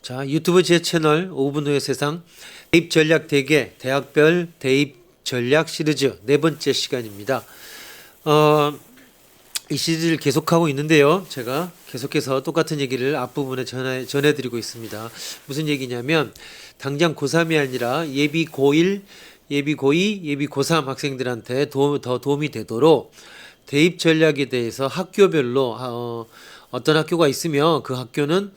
자, 유튜브 제 채널 5분 후의 세상 대입 전략 대개 대학별 대입 전략 시리즈 네 번째 시간입니다. 이 시리즈를 계속하고 있는데요. 제가 계속해서 똑같은 얘기를 앞부분에 전해드리고 있습니다. 무슨 얘기냐면 당장 고3이 아니라 예비 고1, 예비 고2, 예비 고3 학생들한테 더 도움이 되도록 대입 전략에 대해서 학교별로 어떤 학교가 있으며 그 학교는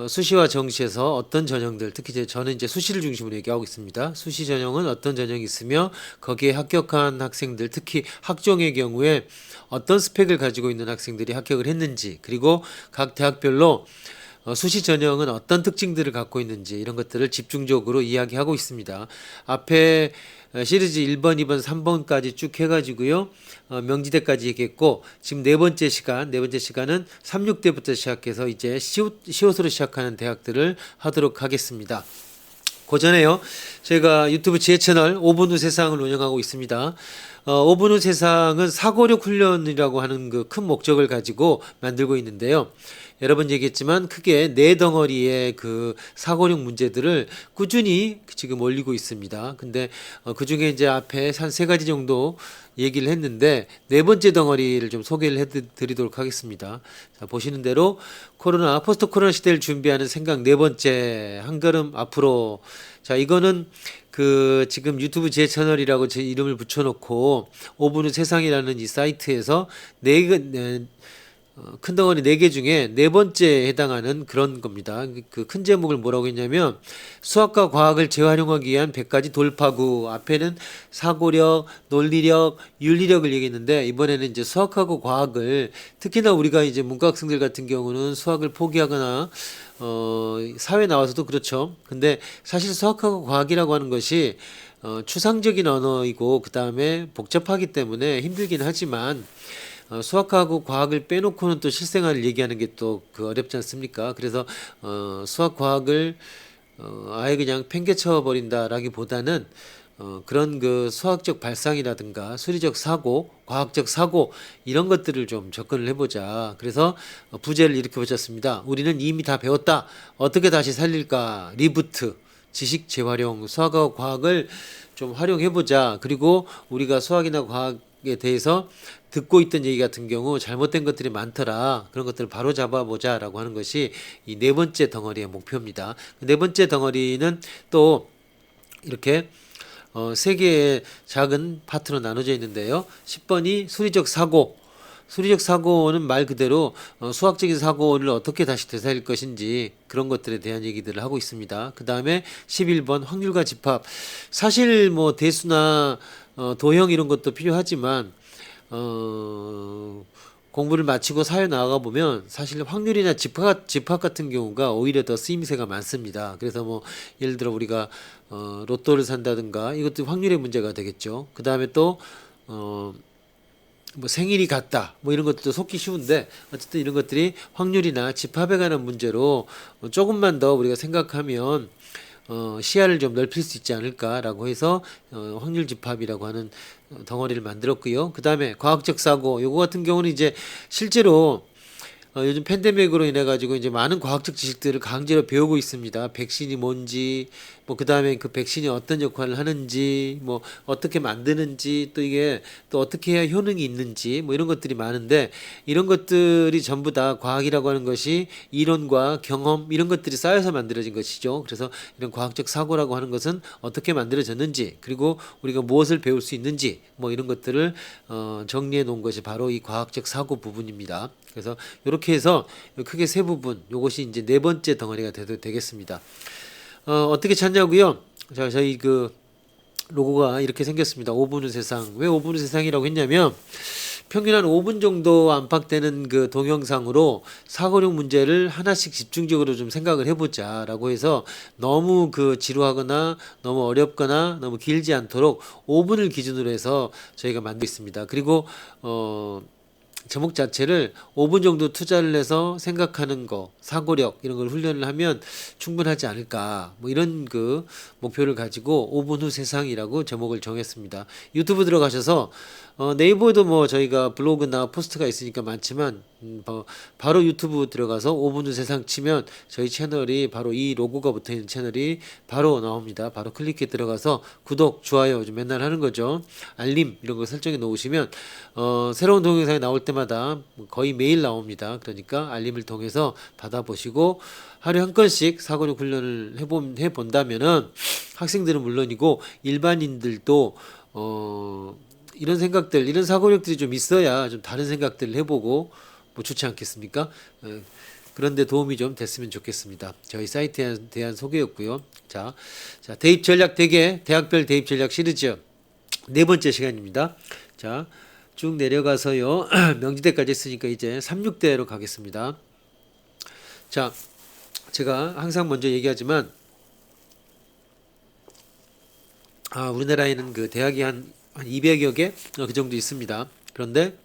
수시와 정시에서 어떤 전형들, 특히 저는 이제 수시를 중심으로 얘기하고 있습니다. 수시 전형은 어떤 전형이 있으며 거기에 합격한 학생들, 특히 학종의 경우에 어떤 스펙을 가지고 있는 학생들이 합격을 했는지, 그리고 각 대학별로 수시 전형은 어떤 특징들을 갖고 있는지 이런 것들을 집중적으로 이야기하고 있습니다. 앞에 시리즈 1번, 2번, 3번까지 쭉 해가지고요. 명지대까지 얘기했고 지금 네 번째 시간은 3,6대부터 시작해서 이제 시옷으로 시작하는 대학들을 하도록 하겠습니다. 그 전에요. 제가 유튜브 제 채널 5분 후 세상을 운영하고 있습니다. 5분 후 세상은 사고력 훈련이라고 하는 그 큰 목적을 가지고 만들고 있는데요. 여러 번 얘기했지만 크게 네 덩어리의 그 사고력 문제들을 꾸준히 지금 올리고 있습니다. 근데 그 중에 이제 앞에 한 세 가지 정도 얘기를 했는데 네 번째 덩어리를 좀 소개를 해드리도록 하겠습니다. 자, 보시는 대로 포스트 코로나 시대를 준비하는 생각 네 번째 한 걸음 앞으로. 자, 이거는 그 지금 유튜브 제 채널이라고 제 이름을 붙여놓고 5분 후 세상이라는 이 사이트에서 큰 덩어리 4개 중에 네 번째에 해당하는 그런 겁니다. 그 큰 제목을 뭐라고 했냐면 수학과 과학을 재활용하기 위한 100가지 돌파구. 앞에는 사고력, 논리력, 윤리력을 얘기했는데 이번에는 이제 수학하고 과학을, 특히나 우리가 이제 문과 학생들 같은 경우는 수학을 포기하거나 사회 나와서도 그렇죠. 근데 사실 수학하고 과학이라고 하는 것이 추상적인 언어이고 그 다음에 복잡하기 때문에 힘들긴 하지만 수학하고 과학을 빼놓고는 또 실생활을 얘기하는 게 또 그 어렵지 않습니까? 그래서 수학 과학을 아예 그냥 팽개쳐 버린다라기보다는 그런 그 수학적 발상이라든가 수리적 사고, 과학적 사고 이런 것들을 좀 접근을 해보자. 그래서 부제를 이렇게 붙였습니다. 우리는 이미 다 배웠다. 어떻게 다시 살릴까? 리부트, 지식 재활용, 수학하고 과학을 좀 활용해보자. 그리고 우리가 수학이나 과학에 대해서 듣고 있던 얘기 같은 경우 잘못된 것들이 많더라. 그런 것들을 바로 잡아보자라고 하는 것이 이 네 번째 덩어리의 목표입니다. 네 번째 덩어리는 또 이렇게 세 개의 작은 파트로 나눠져 있는데요. 10번이 수리적 사고. 수리적 사고는 말 그대로 수학적인 사고를 어떻게 다시 되살릴 것인지 그런 것들에 대한 얘기들을 하고 있습니다. 그 다음에 11번 확률과 집합. 사실 뭐 대수나 도형 이런 것도 필요하지만 공부를 마치고 사회 나가 보면 사실 확률이나 집합 같은 경우가 오히려 더 쓰임새가 많습니다. 그래서 뭐 예를 들어 우리가 로또를 산다든가 이것도 확률의 문제가 되겠죠. 그 다음에 또 뭐 생일이 같다 뭐 이런 것도 속기 쉬운데 어쨌든 이런 것들이 확률이나 집합에 관한 문제로 조금만 더 우리가 생각하면 시야를 좀 넓힐 수 있지 않을까라고 해서 확률 집합이라고 하는 덩어리를 만들었고요. 그 다음에 과학적 사고, 요거 같은 경우는 이제 실제로 요즘 팬데믹으로 인해 가지고 이제 많은 과학적 지식들을 강제로 배우고 있습니다. 백신이 뭔지, 뭐 그 다음에 그 백신이 어떤 역할을 하는지, 뭐 어떻게 만드는지, 또 이게 또 어떻게 해야 효능이 있는지, 뭐 이런 것들이 많은데 이런 것들이 전부 다 과학이라고 하는 것이 이론과 경험 이런 것들이 쌓여서 만들어진 것이죠. 그래서 이런 과학적 사고라고 하는 것은 어떻게 만들어졌는지, 그리고 우리가 무엇을 배울 수 있는지, 뭐 이런 것들을 정리해 놓은 것이 바로 이 과학적 사고 부분입니다. 그래서 이렇게 해서 크게 세 부분, 요것이 이제 네 번째 덩어리가 되겠습니다. 어떻게 찾냐고요? 자, 저희 그 로고가 이렇게 생겼습니다. 5분 후 세상. 왜 5분 후 세상이라고 했냐면 평균 한 5분 정도 안팎되는 그 동영상으로 사고력 문제를 하나씩 집중적으로 좀 생각을 해보자라고 해서 너무 그 지루하거나 너무 어렵거나 너무 길지 않도록 5분을 기준으로 해서 저희가 만들고 있습니다. 그리고 제목 자체를 5분 정도 투자를 해서 생각하는 거, 사고력 이런 걸 훈련을 하면 충분하지 않을까, 뭐 이런 그 목표를 가지고 5분 후 세상이라고 제목을 정했습니다. 유튜브 들어가셔서 네이버에도 뭐 저희가 블로그나 포스트가 있으니까 많지만 바로 유튜브 들어가서 5분 후 세상 치면 저희 채널이 바로 이 로고가 붙어 있는 채널이 바로 나옵니다. 바로 클릭해 들어가서 구독, 좋아요 좀 맨날 하는 거죠. 알림 이런 거 설정해 놓으시면 새로운 동영상이 나올 때마다 거의 매일 나옵니다. 그러니까 알림을 통해서 받아보시고 하루에 한 건씩 사고력 훈련을 해본다면은 학생들은 물론이고 일반인들도 이런 생각들, 이런 사고력들이 좀 있어야 좀 다른 생각들을 해보고 뭐 좋지 않겠습니까? 그런데 도움이 좀 됐으면 좋겠습니다. 저희 사이트에 대한 소개였고요. 자, 대입 전략 대개 대학별 대입 전략 시리즈 네 번째 시간입니다. 자, 쭉 내려가서요. 명지대까지 했으니까 이제 36대로 가겠습니다. 자, 제가 항상 먼저 얘기하지만 우리나라에는 그 대학이 한 200여 개 그 정도 있습니다. 그런데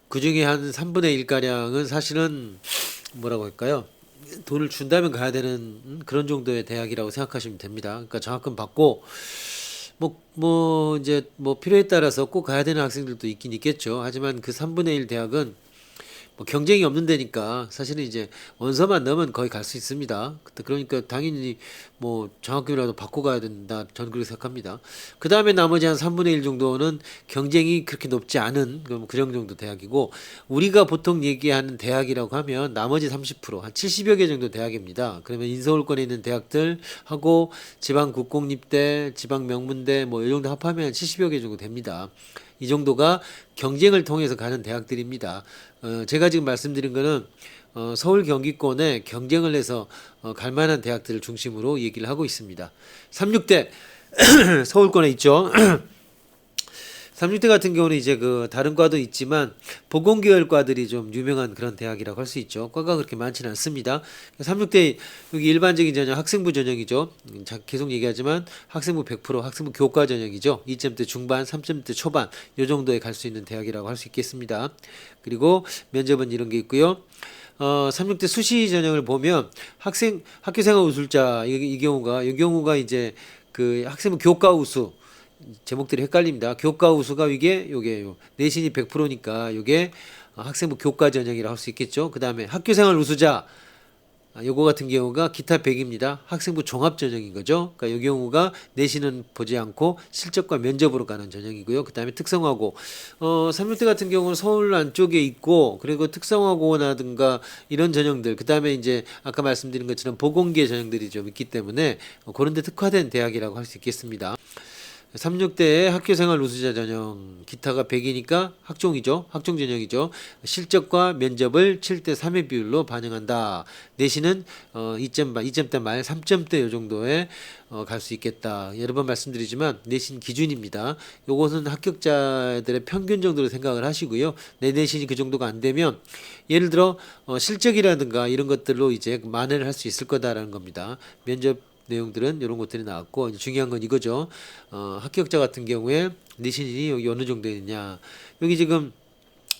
그 중에 한 3분의 1 가량은 사실은 뭐라고 할까요? 돈을 준다면 가야 되는 그런 정도의 대학이라고 생각하시면 됩니다. 그러니까 장학금 받고 이제 필요에 따라서 꼭 가야 되는 학생들도 있긴 있겠죠. 하지만 그 3분의 1 대학은 경쟁이 없는 데니까 사실은 이제 원서만 넣으면 거의 갈 수 있습니다. 그러니까 당연히 장학금이라도 받고 가야 된다. 저는 그렇게 생각합니다. 그 다음에 나머지 한 3분의 1 정도는 경쟁이 그렇게 높지 않은 그 정도 대학이고, 우리가 보통 얘기하는 대학이라고 하면 나머지 30%한 70여 개 정도 대학입니다. 그러면 인서울권에 있는 대학들하고 지방 국공립대, 지방 명문대 이 정도 합하면 70여 개 정도 됩니다. 이 정도가 경쟁을 통해서 가는 대학들입니다. 제가 지금 말씀드린 거는 서울 경기권에 경쟁을 해서 갈 만한 대학들을 중심으로 얘기를 하고 있습니다. 36대 서울권에 있죠. 36대 같은 경우는 이제 그 다른 과도 있지만 보건계열 과들이 좀 유명한 그런 대학이라고 할 수 있죠. 과가 그렇게 많지는 않습니다. 36대 여기 일반적인 전형 학생부 전형이죠. 계속 얘기하지만 학생부 100% 학생부 교과 전형이죠. 2점대 중반, 3점대 초반 요 정도에 갈 수 있는 대학이라고 할 수 있겠습니다. 그리고 면접은 이런 게 있고요. 36대 수시 전형을 보면 학교생활 우수자 이 경우가 이제 그 학생부 교과 우수 제목들이 헷갈립니다. 교과 우수가 요게 내신이 100%니까 요게 학생부 교과 전형이라 할 수 있겠죠. 그 다음에 학교생활 우수자 요거 같은 경우가 기타 100입니다. 학생부 종합 전형인 거죠. 그러니까 요 경우가 내신은 보지 않고 실적과 면접으로 가는 전형이고요. 그 다음에 특성화고 36대 같은 경우는 서울 안쪽에 있고, 그리고 특성화고라든가 이런 전형들, 그 다음에 이제 아까 말씀드린 것처럼 보건계 전형들이 좀 있기 때문에 그런 데 특화된 대학이라고 할 수 있겠습니다. 36대의 학교생활 우수자 전형 기타가 100이니까 학종이죠. 학종 전형이죠. 실적과 면접을 7대 3의 비율로 반영한다. 내신은 2점대 말 3점대 요 정도에 갈 수 있겠다. 여러 번 말씀드리지만 내신 기준입니다. 요것은 합격자들의 평균 정도로 생각을 하시고요. 내 내신이 그 정도가 안 되면 예를 들어 실적이라든가 이런 것들로 이제 만회를 할 수 있을 거다라는 겁니다. 면접 내용들은 이런 것들이 나왔고, 이제 중요한 건 이거죠. 합격자 같은 경우에 내신이 여기 어느 정도 있냐. 여기 지금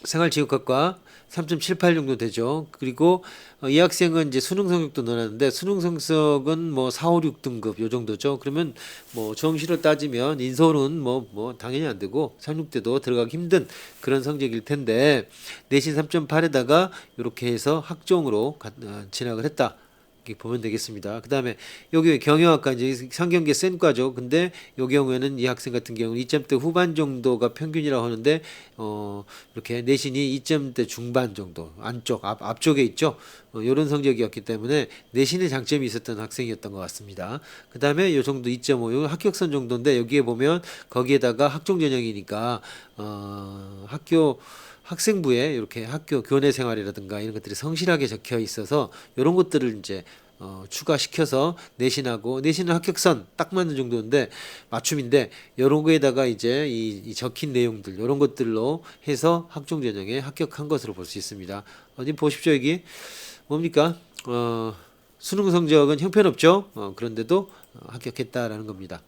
생활체육학과 3.78 정도 되죠. 그리고 이 학생은 이제 수능 성적도 넣었는데 수능 성적은 4, 5, 6등급 요 정도죠. 그러면 정시로 따지면 인서울은 당연히 안 되고 36대도 들어가기 힘든 그런 성적일 텐데, 내신 3.8에다가 이렇게 해서 학종으로 진학을 했다. 이렇게 보면 되겠습니다. 그 다음에 여기 경영학과 이제 상경계 센 과죠. 근데 요 경우에는 이 학생 같은 경우는 2점대 후반 정도가 평균이라고 하는데 이렇게 내신이 2점대 중반 정도 안쪽 앞쪽에 있죠. 이런 성적이었기 때문에 내신의 장점이 있었던 학생이었던 것 같습니다. 그 다음에 요 정도 2.5 요 합격선 정도인데, 여기에 보면 거기에다가 학종 전형이니까 학생부에 이렇게 학교 교내 생활이라든가 이런 것들이 성실하게 적혀 있어서 이런 것들을 이제 추가시켜서 내신은 합격선 딱 맞는 정도인데 맞춤인데, 이런 거에다가 이제 이 적힌 내용들 이런 것들로 해서 학종 전형에 합격한 것으로 볼 수 있습니다. 어디 보십시오. 여기 뭡니까? 수능 성적은 형편없죠. 그런데도 합격했다라는 겁니다.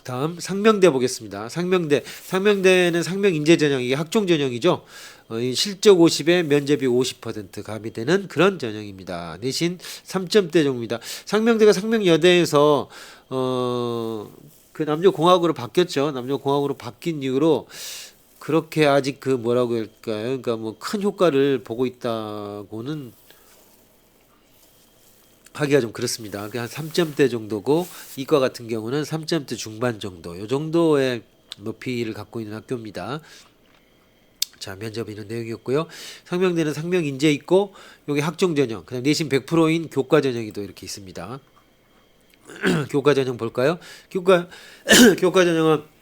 다음 상명대 보겠습니다. 상명대는 상명인재 전형, 이게 학종 전형이죠. 실적 50에 면접이 50% 가미되는 그런 전형입니다. 내신 3점대 정도입니다. 상명대가 상명여대에서 그 남녀공학으로 바뀌었죠. 남녀공학으로 바뀐 이후로 그렇게 아직 그 뭐라고 할까요? 그러니까 뭐 큰 효과를 보고 있다고는 하기가 좀 그렇습니다. 그냥 3점대 정도고 이과 같은 경우는 3점대 중반 정도. 요 정도의 높이를 갖고 있는 학교입니다. 자, 면접 이런 내용이었고요. 상명대는 상명 인재 있고 여기 학종 전형, 그다음 내신 100%인 교과 전형이 또 이렇게 있습니다. 교과 전형 볼까요? 교과 전형은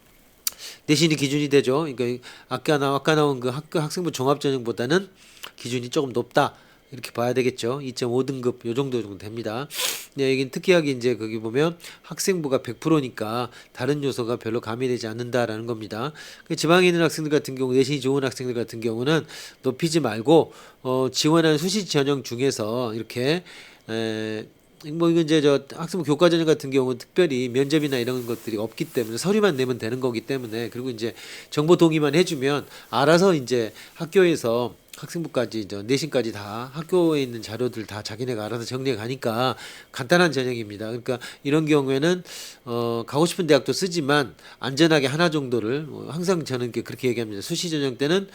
내신이 기준이 되죠. 그러니까 아까 나온 그 학생부 종합 전형보다는 기준이 조금 높다. 이렇게 봐야 되겠죠. 2.5등급 요 정도 됩니다. 네, 여긴 특이하게 이제 거기 보면 학생부가 100%니까 다른 요소가 별로 가미되지 않는다라는 겁니다. 지방에 있는 학생들 같은 경우 내신이 좋은 학생들 같은 경우는 높이지 말고 지원하는 수시 전형 중에서 이렇게 뭐 이건 이제 저 학생부 교과 전형 같은 경우는 특별히 면접이나 이런 것들이 없기 때문에 서류만 내면 되는 거기 때문에 그리고 이제 정보 동의만 해주면 알아서 이제 학교에서 학생부까지 내신까지 다 학교에 있는 자료들 다 자기네가 알아서 정리해 가니까 간단한 전형입니다. 그러니까 이런 경우에는 가고 싶은 대학도 쓰지만 안전하게 하나 정도를 항상 저는 그렇게 얘기합니다. 수시 전형 때는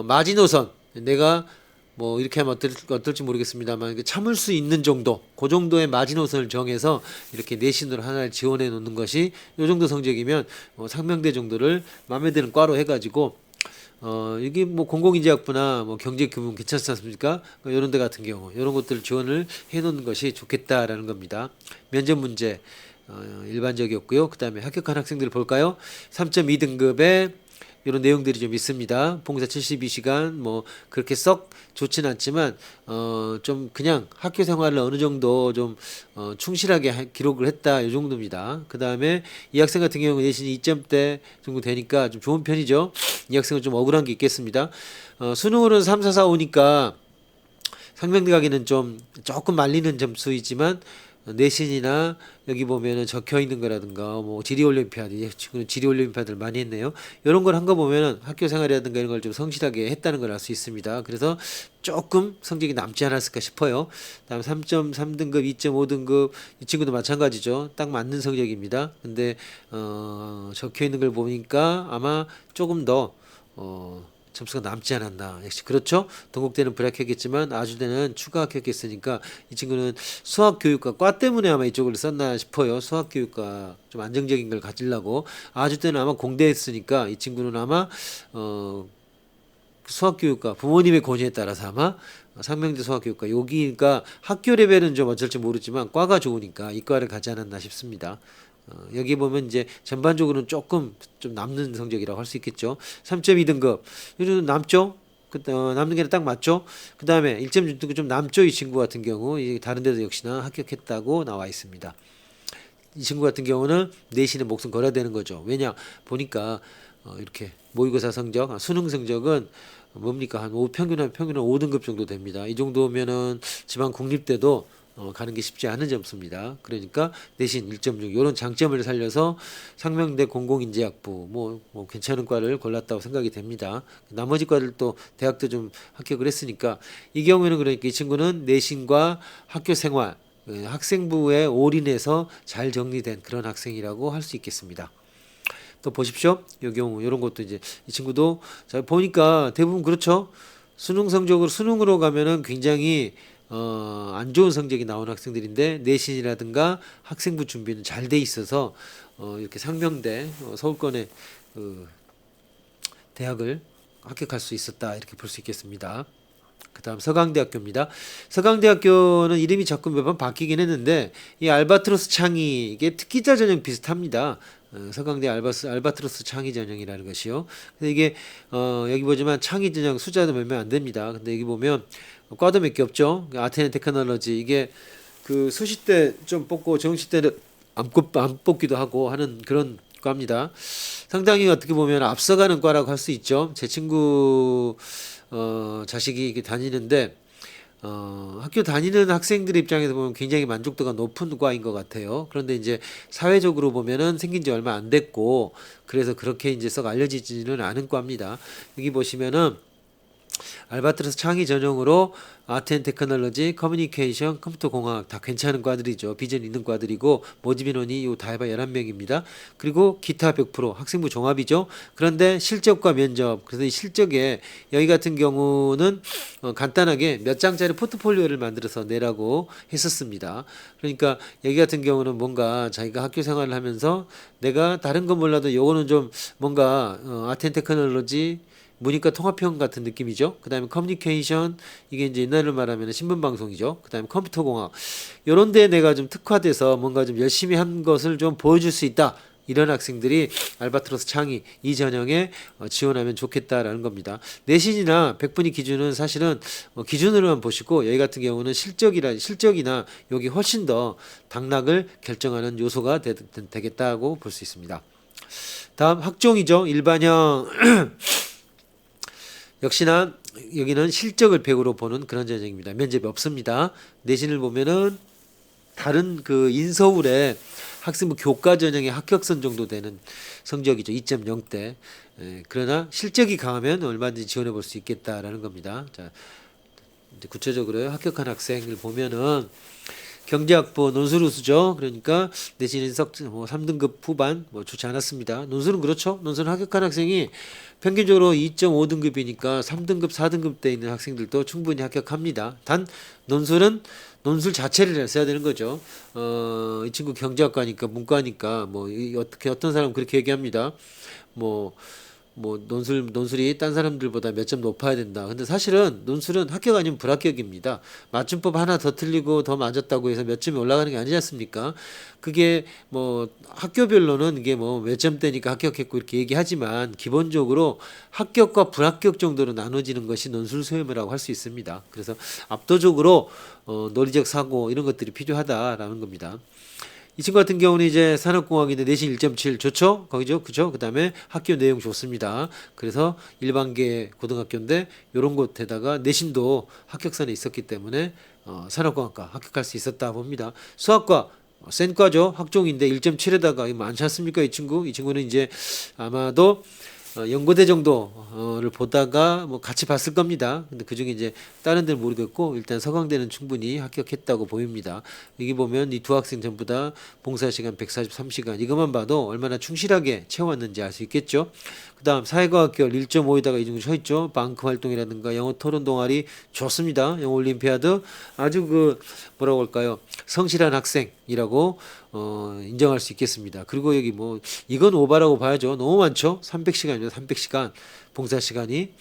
마지노선 내가 뭐 이렇게 하면 어떨지 모르겠습니다만 참을 수 있는 정도, 그 정도의 마지노선을 정해서 이렇게 내신으로 하나를 지원해 놓는 것이 이 정도 성적이면 상명대 정도를 마음에 드는 과로 해가지고 이게 뭐 공공인재학부나 뭐 경제금융 괜찮지 않습니까? 이런 데 같은 경우 이런 것들을 지원을 해 놓는 것이 좋겠다라는 겁니다. 면접 문제 일반적이었고요. 그다음에 합격한 학생들을 볼까요? 3.2등급에 이런 내용들이 좀 있습니다. 봉사 72시간 뭐 그렇게 썩 좋진 않지만 좀 그냥 학교 생활을 어느 정도 좀 충실하게 기록을 했다 이 정도입니다. 그다음에 이 학생 같은 경우 내신이 2점대 정도 되니까 좀 좋은 편이죠. 이 학생은 좀 억울한 게 있겠습니다. 수능으로는 3, 4, 4, 5니까 상명대 가기는 좀 조금 말리는 점수이지만 내신이나 여기 보면은 적혀 있는 거라든가 뭐 지리 올림피아드 지금 지리 올림피아드를 많이 했네요. 이런 걸 한 거 보면은 학교 생활이라든가 이런 걸 좀 성실하게 했다는 걸 알 수 있습니다. 그래서 조금 성적이 남지 않았을까 싶어요. 다음 3.3등급, 2.5등급 이 친구도 마찬가지죠. 딱 맞는 성적입니다. 근데 적혀 있는 걸 보니까 아마 조금 더 점수가 남지 않았나. 역시 그렇죠. 동국대는 불합격했지만 아주대는 추가 합격했으니까 이 친구는 수학교육과 과 때문에 아마 이쪽을 썼나 싶어요. 수학교육과 좀 안정적인 걸 가지려고. 아주대는 아마 공대했으니까 이 친구는 아마 수학교육과 부모님의 권유에 따라서 아마 상명대 수학교육과 여기가 학교 레벨은 좀 어쩔지 모르지만 과가 좋으니까 이과를 가지 않았나 싶습니다. 여기 보면 이제 전반적으로는 조금 좀 남는 성적이라고 할 수 있겠죠. 3.2등급 요즘 남죠. 남는 게 딱 맞죠. 그 다음에 1.6등급 좀 남죠. 이 친구 같은 경우 다른 데도 역시나 합격했다고 나와 있습니다. 이 친구 같은 경우는 내신에 목숨 걸어야 되는 거죠. 왜냐 보니까 이렇게 모의고사 성적, 수능 성적은 뭡니까 한 평균은 5등급 정도 됩니다. 이 정도면은 지방 국립대도 가는 게 쉽지 않은 점수입니다. 그러니까 내신 1.6 이런 장점을 살려서 상명대 공공인재학부 뭐 괜찮은 과를 골랐다고 생각이 됩니다. 나머지 과들도 대학도 좀 합격을 했으니까 이 경우에는 그러니까 이 친구는 내신과 학교 생활 학생부에 올인해서 잘 정리된 그런 학생이라고 할 수 있겠습니다. 또 보십시오. 이 경우 이런 것도 이제 이 친구도 자 보니까 대부분 그렇죠. 수능으로 가면은 굉장히 안 좋은 성적이 나오는 학생들인데 내신이라든가 학생부 준비는 잘 돼 있어서 이렇게 상명대 서울권의 대학을 합격할 수 있었다 이렇게 볼 수 있겠습니다. 그다음 서강대학교입니다. 서강대학교는 이름이 자꾸 몇 번 바뀌긴 했는데 이 알바트로스 창의 이게 특기자 전형 비슷합니다. 서강대 알바트로스 창의 전형이라는 것이요. 근데 이게 여기 보지만 창의 전형 숫자도 몇 명 안 됩니다. 근데 여기 보면 과도 몇 개 없죠. 아테네 테크놀로지 이게 그 수시 때 좀 뽑고 정시 때는 안 뽑기도 하고 하는 그런 과입니다. 상당히 어떻게 보면 앞서가는 과라고 할 수 있죠. 제 친구 자식이 다니는데 학교 다니는 학생들 입장에서 보면 굉장히 만족도가 높은 과인 것 같아요. 그런데 이제 사회적으로 보면은 생긴 지 얼마 안 됐고 그래서 그렇게 이제 썩 알려지지는 않은 과입니다. 여기 보시면은 알바트로스 창의 전형으로 아트 앤 테크놀로지, 커뮤니케이션, 컴퓨터 공학 다 괜찮은 과들이죠. 비전 있는 과들이고 모집 인원이 요 다 해봐 11명입니다. 그리고 기타 100% 학생부 종합이죠. 그런데 실적과 면접, 그래서 이 실적에 여기 같은 경우는 간단하게 몇 장짜리 포트폴리오를 만들어서 내라고 했었습니다. 그러니까 여기 같은 경우는 뭔가 자기가 학교 생활을 하면서 내가 다른 건 몰라도 요거는 좀 뭔가 아트 앤 테크놀로지 문이과 통합형 같은 느낌이죠. 그 다음에 커뮤니케이션, 이게 이제 옛날로 말하면 신문방송이죠. 그 다음에 컴퓨터공학. 요런 데 내가 좀 특화돼서 뭔가 좀 열심히 한 것을 좀 보여줄 수 있다. 이런 학생들이 알바트로스 창의 이 전형에 지원하면 좋겠다라는 겁니다. 내신이나 100분위 기준은 사실은 기준으로만 보시고 여기 같은 경우는 실적이나 여기 훨씬 더 당락을 결정하는 요소가 되겠다고 볼 수 있습니다. 다음 학종이죠. 일반형 역시나 여기는 실적을 100으로 보는 그런 전형입니다. 면접이 없습니다. 내신을 보면은 다른 그 인서울의 학생부 교과 전형의 합격선 정도 되는 성적이죠. 2.0대. 그러나 실적이 강하면 얼마든지 지원해 볼 수 있겠다라는 겁니다. 자, 이제 구체적으로 합격한 학생을 보면은 경제학부 논술우수죠. 그러니까 내신 인석 뭐 3등급 후반 뭐 좋지 않았습니다. 논술은 그렇죠. 논술은 합격한 학생이 평균적으로 2.5등급이니까 3등급, 4등급 대 있는 학생들도 충분히 합격합니다. 단 논술은 논술 자체를 써야 되는 거죠. 이 친구 경제학과니까 문과니까 어떻게 어떤 사람 그렇게 얘기합니다. 논술이 딴 사람들보다 몇 점 높아야 된다. 근데 사실은 논술은 합격 아니면 불합격입니다. 맞춤법 하나 더 틀리고 더 맞았다고 해서 몇 점이 올라가는 게 아니지 않습니까? 그게 학교별로는 이게 몇 점대니까 합격했고 이렇게 얘기하지만 기본적으로 합격과 불합격 정도로 나눠지는 것이 논술 소외라고 할 수 있습니다. 그래서 압도적으로 논리적 사고 이런 것들이 필요하다라는 겁니다. 이 친구 같은 경우는 이제 산업공학인데 내신 1.7 좋죠? 거기죠? 그죠? 그 다음에 학교 내용 좋습니다. 그래서 일반계 고등학교인데 요런 곳에다가 내신도 합격선에 있었기 때문에 산업공학과 합격할 수 있었다 봅니다. 수학과 센 과죠. 학종인데 1.7에다가 많지 않습니까? 이 친구는 이제 아마도 연고대 정도를 보다가 같이 봤을 겁니다. 근데 그 중에 이제 다른 데는 모르겠고 일단 서강대는 충분히 합격했다고 보입니다. 여기 보면 이 두 학생 전부 다 봉사시간 143시간 이것만 봐도 얼마나 충실하게 채웠는지 알 수 있겠죠. 그 다음 사회과학계열 1.5에다가 이 정도 쳐 있죠. 방크 활동이라든가 영어 토론 동아리 좋습니다. 영어 올림피아드 아주 뭐라고 할까요? 성실한 학생이라고 인정할 수 있겠습니다. 그리고 여기 이건 오바라고 봐야죠. 너무 많죠. 300시간이죠. 300시간 봉사 시간이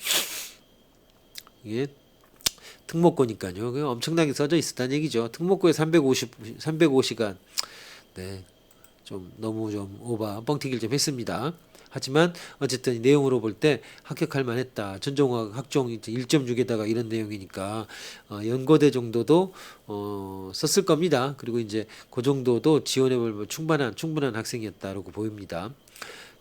이게 특목고니까요. 엄청나게 써져 있었다는 얘기죠. 특목고에 305시간. 네. 좀 너무 좀 오바 뻥튀기를 좀 했습니다. 하지만 어쨌든 이 내용으로 볼 때 합격할 만했다. 전종학 학종 1.6에다가 이런 내용이니까 연고대 정도도 썼을 겁니다. 그리고 이제 그 정도도 지원해볼 충분한 학생이었다라고 보입니다.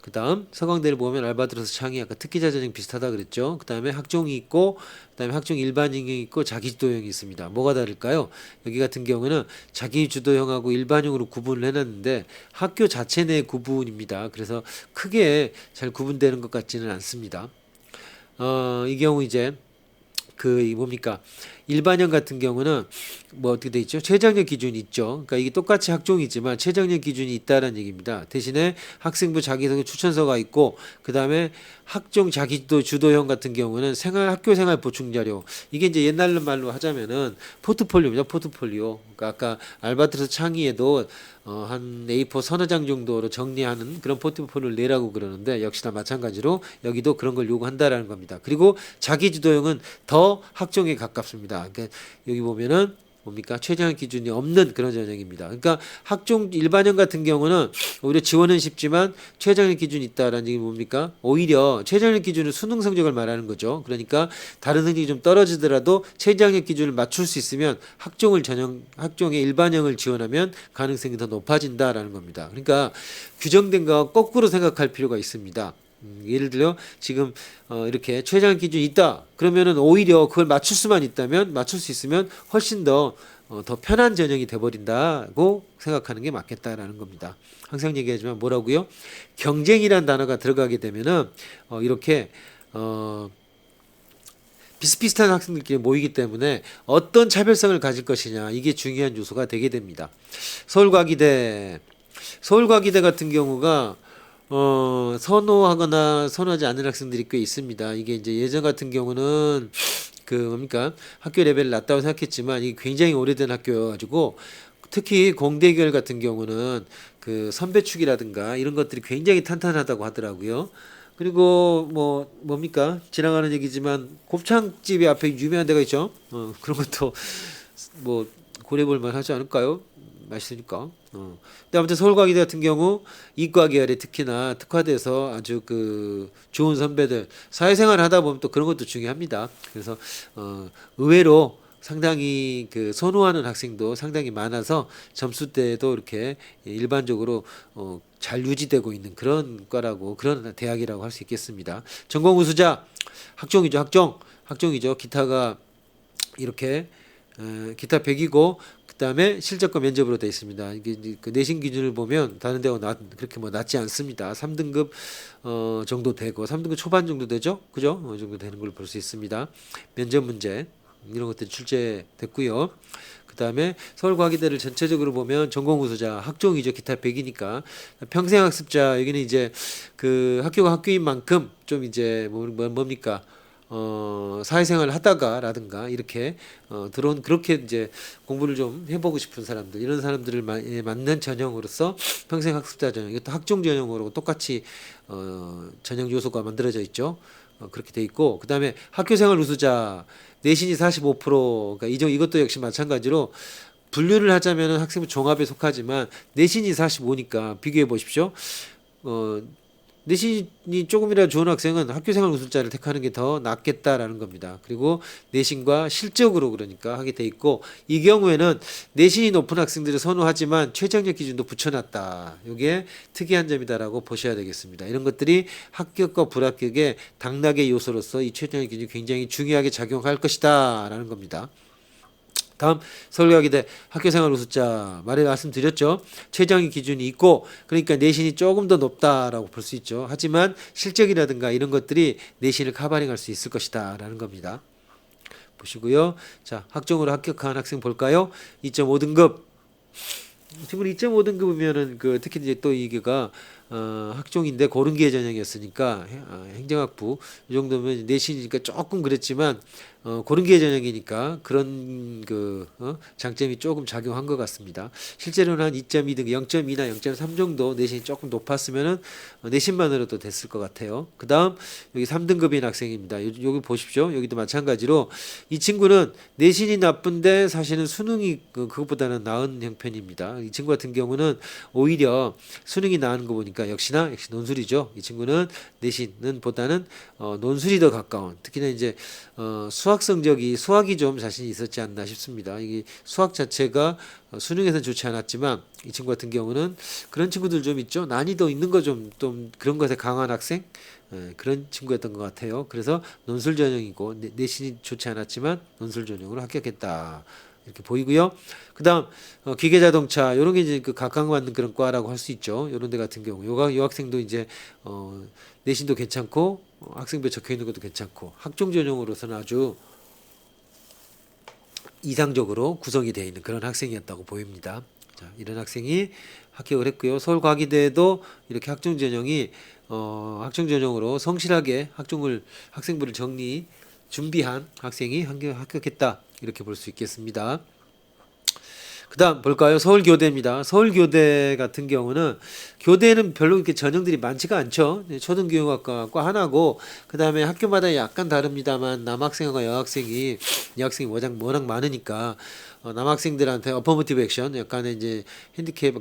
그 다음 서강대를 보면 알바트로스 창의 아까 특기자 전형 비슷하다 그랬죠. 그 다음에 학종이 있고 그 다음에 학종 일반형이 있고 자기주도형이 있습니다. 뭐가 다를까요? 여기 같은 경우는 자기주도형하고 일반형으로 구분을 해놨는데 학교 자체 내 구분입니다. 그래서 크게 잘 구분되는 것 같지는 않습니다. 이 경우 이제 뭡니까? 일반형 같은 경우는 어떻게 돼 있죠? 최저학력 기준이 있죠. 그러니까 이게 똑같이 학종이지만 최저학력 기준이 있다는 얘기입니다. 대신에 학생부 자기소개 추천서가 있고 그 다음에 학종 자기주도형 같은 경우는 학교 생활 보충 자료 이게 이제 옛날 말로 하자면은 포트폴리오입니다. 포트폴리오. 그러니까 아까 알바트로스 창의에도 한 A4 서너 장 정도로 정리하는 그런 포트폴리오를 내라고 그러는데 역시나 마찬가지로 여기도 그런 걸 요구한다라는 겁니다. 그리고 자기주도형은 더 학종에 가깝습니다. 그러니까 여기 보면은 뭡니까? 최저학력 기준이 없는 그런 전형입니다. 그러니까 학종 일반형 같은 경우는 오히려 지원은 쉽지만 최저학력 기준이 있다라는 얘기 뭡니까? 오히려 최저학력 기준은 수능 성적을 말하는 거죠. 그러니까 다른 성적이 좀 떨어지더라도 최저학력 기준을 맞출 수 있으면 학종의 일반형을 지원하면 가능성이 더 높아진다라는 겁니다. 그러니까 규정된 거와 거꾸로 생각할 필요가 있습니다. 예를 들어 지금 이렇게 최저학력 기준이 있다 그러면은 오히려 그걸 맞출 수 있으면 훨씬 더 편한 전형이 돼버린다고 생각하는 게 맞겠다라는 겁니다. 항상 얘기하지만 뭐라고요? 경쟁이란 단어가 들어가게 되면은 이렇게 비슷비슷한 학생들끼리 모이기 때문에 어떤 차별성을 가질 것이냐 이게 중요한 요소가 되게 됩니다. 서울과기대 같은 경우가 선호하거나 선호하지 않는 학생들이 꽤 있습니다. 이게 이제 예전 같은 경우는 그 뭡니까 학교 레벨이 낮다고 생각했지만 이게 굉장히 오래된 학교여가지고 특히 공대결 같은 경우는 그 선배축이라든가 이런 것들이 굉장히 탄탄하다고 하더라고요. 그리고 뭡니까 지나가는 얘기지만 곱창집이 앞에 유명한 데가 있죠. 그런 것도 뭐 고려볼 만하지 않을까요? 맛있으니까. 근데 아무튼 서울과기대 같은 경우 이과 계열에 특히나 특화돼서 아주 그 좋은 선배들 사회생활 하다 보면 또 그런 것도 중요합니다. 그래서 의외로 상당히 그 선호하는 학생도 상당히 많아서 점수대도 이렇게 일반적으로 잘 유지되고 있는 그런 과라고 그런 대학이라고 할 수 있겠습니다. 전공 우수자 학종이죠. 기타가 이렇게 기타 100이고 그다음에 실적과 면접으로 되어 있습니다. 이게 이제 그 내신 기준을 보면 다른 데가 그렇게 뭐 낮지 않습니다. 3등급 정도 되고 3등급 초반 정도 되죠. 그죠? 정도 되는 걸 볼 수 있습니다. 면접 문제 이런 것들이 출제됐고요. 그다음에 서울과기대를 전체적으로 보면 전공 우수자 학종이죠. 기타 100이니까 평생 학습자 여기는 이제 그 학교가 학교인 만큼 좀 이제 뭡니까? 사회생활을 하다가라든가 이렇게 들어온 그렇게 이제 공부를 좀 해보고 싶은 사람들 이런 사람들을 맞는 전형으로서 평생 학습자 전형 이것도 학종 전형으로 똑같이 전형 요소가 만들어져 있죠. 그렇게 돼 있고 그다음에 학교생활 우수자 내신이 45% 그러니까 이것도 역시 마찬가지로 분류를 하자면은 학생부 종합에 속하지만 내신이 45니까 비교해 보십시오. 내신이 조금이라도 좋은 학생은 학교생활 우수자를 택하는 게 더 낫겠다라는 겁니다. 그리고 내신과 실적으로 그러니까 하게 돼 있고 이 경우에는 내신이 높은 학생들을 선호하지만 최저학력 기준도 붙여놨다. 이게 특이한 점이다라고 보셔야 되겠습니다. 이런 것들이 합격과 불합격의 당락의 요소로서 이 최저학력 기준이 굉장히 중요하게 작용할 것이다라는 겁니다. 다음 서울과기대 학교생활 우수자 말씀드렸죠. 최저학력 기준이 있고 그러니까 내신이 조금 더 높다라고 볼 수 있죠. 하지만 실적이라든가 이런 것들이 내신을 커버링할 수 있을 것이다라는 겁니다. 보시고요. 자, 학종으로 합격한 학생 볼까요? 2.5등급. 지금 2.5등급이면은 그 특히 이제 또 이게가 학종인데 고른기회 전형이었으니까 행정학부 이 정도면 내신이니까 조금 그랬지만 고른기회 전형이니까 그런 그 장점이 조금 작용한 것 같습니다. 실제로는 한 2.2등 0.2나 0.3 정도 내신이 조금 높았으면은 내신만으로도 됐을 것 같아요. 그 다음 여기 3등급인 학생입니다. 여기 보십시오. 여기도 마찬가지로 이 친구는 내신이 나쁜데 사실은 수능이 그것보다는 나은 형편입니다. 이 친구 같은 경우는 오히려 수능이 나은 거 보니까 역시 논술이죠. 이 친구는 내신은 보다는 논술이 더 가까운 특히나 이제 수학 성적이 수학이 좀 자신이 있었지 않나 싶습니다. 이게 수학 자체가 수능에서는 좋지 않았지만 이 친구 같은 경우는 그런 친구들 좀 있죠. 난이도 있는 거 좀 그런 것에 강한 학생 그런 친구였던 것 같아요. 그래서 논술 전형이고 내신이 좋지 않았지만 논술 전형으로 합격했다. 이렇게 보이고요. 그다음 기계자동차 이런 게 이제 그 각광받는 그런 과라고 할 수 있죠. 이런 데 같은 경우 요 학생도 이제 내신도 괜찮고 학생부에 적혀 있는 것도 괜찮고 학종 전형으로서는 아주 이상적으로 구성이 되어 있는 그런 학생이었다고 보입니다. 자, 이런 학생이 합격을 했고요. 서울과기대도 이렇게 학종 전형이 학종 전형으로 성실하게 학생부를 준비한 학생이 합격했다. 이렇게 볼 수 있겠습니다. 그 다음 볼까요? 서울교대입니다. 서울교대 같은 경우는 교대는 별로 이렇게 전형들이 많지가 않죠. 초등교육학과 하나고 그 다음에 학교마다 약간 다릅니다만 남학생과 여학생이 워낙 많으니까 남학생들한테 어퍼머티브 액션 약간의 이제 핸디캡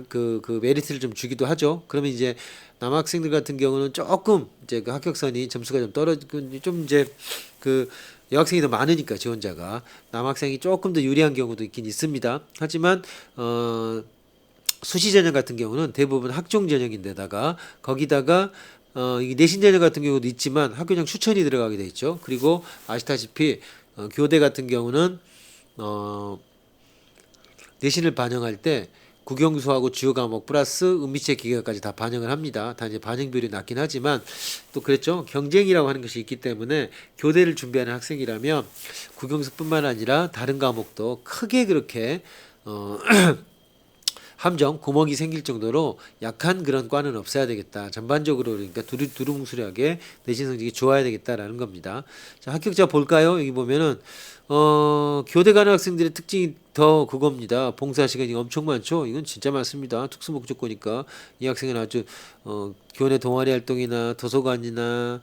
그 메리트를 좀 주기도 하죠. 그러면 이제 남학생들 같은 경우는 조금 이제 그 합격선이 점수가 좀 떨어지고 좀 이제 그 여학생이 더 많으니까 지원자가 남학생이 조금 더 유리한 경우도 있긴 있습니다. 하지만 수시 전형 같은 경우는 대부분 학종 전형인데다가 거기다가 이게 내신 전형 같은 경우도 있지만 학교장 추천이 들어가게 돼 있죠. 그리고 아시다시피 교대 같은 경우는 내신을 반영할 때 국영수하고 주요 과목 플러스 은비체 기계까지 다 반영을 합니다. 다 이제 반영 비율이 낮긴 하지만 또 그랬죠. 경쟁이라고 하는 것이 있기 때문에 교대를 준비하는 학생이라면 국영수뿐만 아니라 다른 과목도 크게 그렇게 함정 구멍이 생길 정도로 약한 그런 과는 없어야 되겠다. 전반적으로 그러니까 두루뭉술하게 내신 성적이 좋아야 되겠다라는 겁니다. 자, 합격자 볼까요? 여기 보면은 교대 가는 학생들의 특징이 더 그겁니다. 봉사 시간이 엄청 많죠. 이건 진짜 많습니다. 특수 목적고니까 이 학생은 아주 교내 동아리 활동이나 도서관이나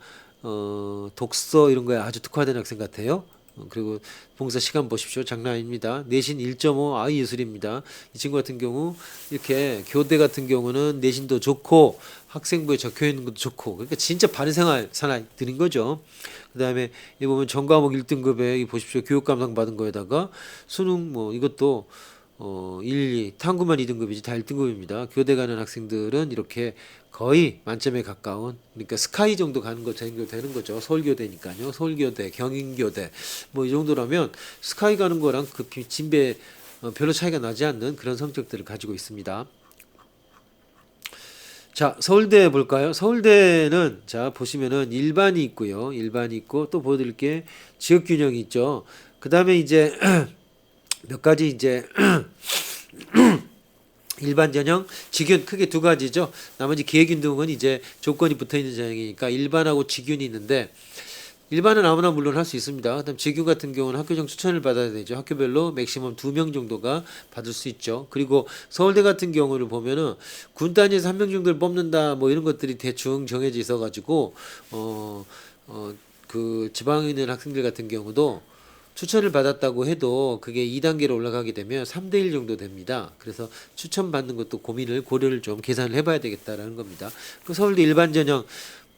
독서 이런 거에 아주 특화된 학생 같아요. 그리고 봉사 시간 보십시오. 장난 아닙니다. 내신 1.5 아이 예술입니다. 이 친구 같은 경우 이렇게 교대 같은 경우는 내신도 좋고 학생부에 적혀 있는 것도 좋고 그러니까 진짜 바른 생활 사나이들인 거죠. 그다음에 이 보면 전과목 1등급에 이 보십시오. 교육 감상 받은 거에다가 수능 뭐 이것도 1, 2 탐구만 2등급이지 다 1등급입니다. 교대 가는 학생들은 이렇게 거의 만점에 가까운 그러니까 스카이 정도 가는 거 되는 거죠. 서울교대니까요. 서울교대, 경인교대 뭐 이 정도라면 스카이 가는 거랑 그 진배 별로 차이가 나지 않는 그런 성적들을 가지고 있습니다. 자, 서울대 볼까요? 서울대는 자 보시면은 일반이 있고요. 일반이 있고 또 보여드릴 게 지역균형이 있죠. 그 다음에 이제 몇 가지 이제 일반 전형, 직윤 크게 두 가지죠. 나머지 기획윤 등은 이제 조건이 붙어 있는 전형이니까 일반하고 직윤이 있는데 일반은 아무나 물론 할 수 있습니다. 그다음 직윤 같은 경우는 학교장 추천을 받아야 되죠. 학교별로 맥시멈 2명 정도가 받을 수 있죠. 그리고 서울대 같은 경우를 보면은 군 단위에서 1명 정도를 뽑는다 뭐 이런 것들이 대충 정해져 있어 가지고 그 지방에 있는 학생들 같은 경우도 추천을 받았다고 해도 그게 2단계로 올라가게 되면 3대1 정도 됩니다. 그래서 추천받는 것도 고려를 좀 계산을 해봐야 되겠다라는 겁니다. 그 서울대 일반 전형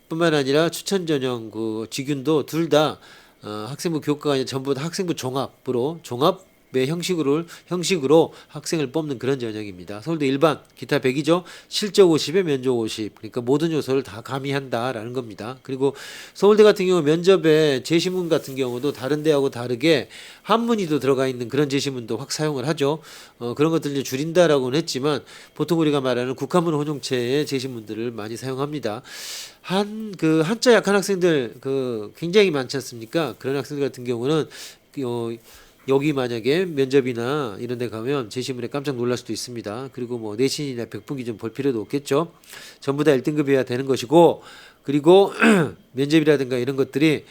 뿐만 아니라 추천 전형 그 직윤도 둘 다 학생부 교과가 아니라 전부 다 학생부 종합의 형식으로 학생을 뽑는 그런 전형입니다. 서울대 일반 기타 100이죠. 실적 50에 면접 50. 그러니까 모든 요소를 다 가미한다라는 겁니다. 그리고 서울대 같은 경우 면접에 제시문 같은 경우도 다른 데하고 다르게 한문이도 들어가 있는 그런 제시문도 확 사용을 하죠. 그런 것들 이제 줄인다라고는 했지만 보통 우리가 말하는 국한문 혼용체의 제시문들을 많이 사용합니다. 한자 약한 학생들 굉장히 많지 않습니까? 그런 학생들 같은 경우는 여기 만약에 면접이나 이런 데 가면 제시문에 깜짝 놀랄 수도 있습니다. 그리고 뭐 내신이나 백분 기준 볼 필요도 없겠죠. 전부 다 1등급이어야 되는 것이고 그리고 면접이라든가 이런 것들이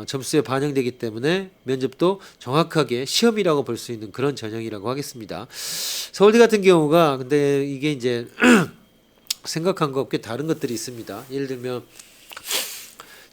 점수에 반영되기 때문에 면접도 정확하게 시험이라고 볼 수 있는 그런 전형이라고 하겠습니다. 서울대 같은 경우가 근데 이게 이제 생각한 것 꽤 다른 것들이 있습니다. 예를 들면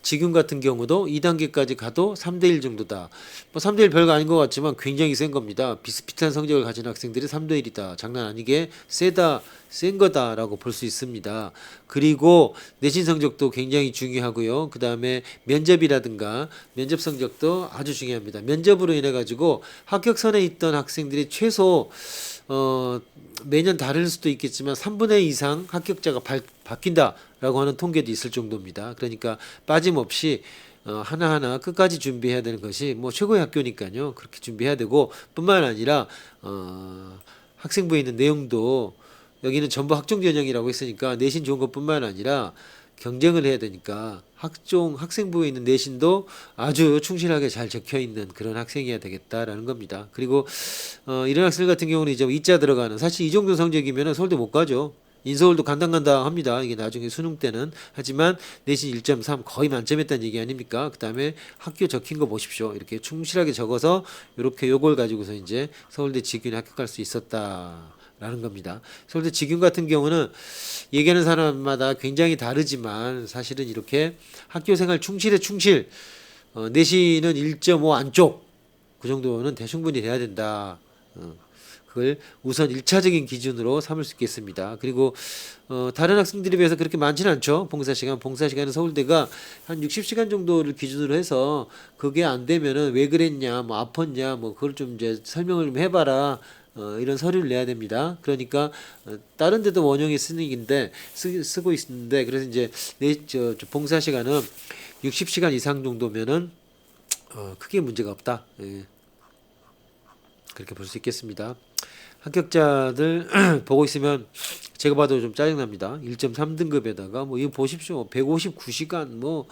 직윤 같은 경우도 2단계까지 가도 3대1 정도다. 뭐 3대1 별거 아닌 것 같지만 굉장히 센 겁니다. 비슷비슷한 성적을 가진 학생들이 3대1이다. 장난 아니게 센 거다라고 볼 수 있습니다. 그리고 내신 성적도 굉장히 중요하고요. 그 다음에 면접이라든가 면접 성적도 아주 중요합니다. 면접으로 인해 가지고 합격선에 있던 학생들이 최소 매년 다를 수도 있겠지만 3분의 2 이상 합격자가 바뀐다라고 하는 통계도 있을 정도입니다. 그러니까 빠짐없이 하나하나 끝까지 준비해야 되는 것이 뭐 최고의 학교니까요. 그렇게 준비해야 되고 뿐만 아니라 학생부에 있는 내용도 여기는 전부 학종 전형이라고 했으니까 내신 좋은 것뿐만 아니라 경쟁을 해야 되니까 학생부에 있는 내신도 아주 충실하게 잘 적혀 있는 그런 학생이어야 되겠다라는 겁니다. 그리고 이런 학생 같은 경우는 이제 2자 들어가는 사실 이 정도 성적이면 서울대 못 가죠. 인서울도 간당간당합니다. 이게 나중에 수능 때는 하지만 내신 1.3 거의 만점했다는 얘기 아닙니까? 그다음에 학교 적힌 거 보십시오. 이렇게 충실하게 적어서 이렇게 요걸 가지고서 이제 서울대 직윤에 합격할 수 있었다. 라는 겁니다. 서울대 직윤 같은 경우는 얘기하는 사람마다 굉장히 다르지만 사실은 이렇게 학교 생활 충실에 충실 내신은 1.5 안쪽 그 정도는 충분히 돼야 된다. 그걸 우선 1차적인 기준으로 삼을 수 있겠습니다. 그리고 다른 학생들에 비해서 그렇게 많지는 않죠. 봉사시간은 서울대가 한 60시간 정도를 기준으로 해서 그게 안 되면은 왜 그랬냐, 뭐 아팠냐, 뭐 그걸 좀 이제 설명을 좀 해봐라. 이런 서류를 내야 됩니다. 그러니까 다른 데도 원형이 쓰고 있는데 그래서 이제 봉사 시간은 60시간 이상 정도면은 크게 문제가 없다. 예. 그렇게 볼 수 있겠습니다. 합격자들 보고 있으면 제가 봐도 좀 짜증납니다. 1.3등급에다가 뭐 이거 보십시오. 159시간 뭐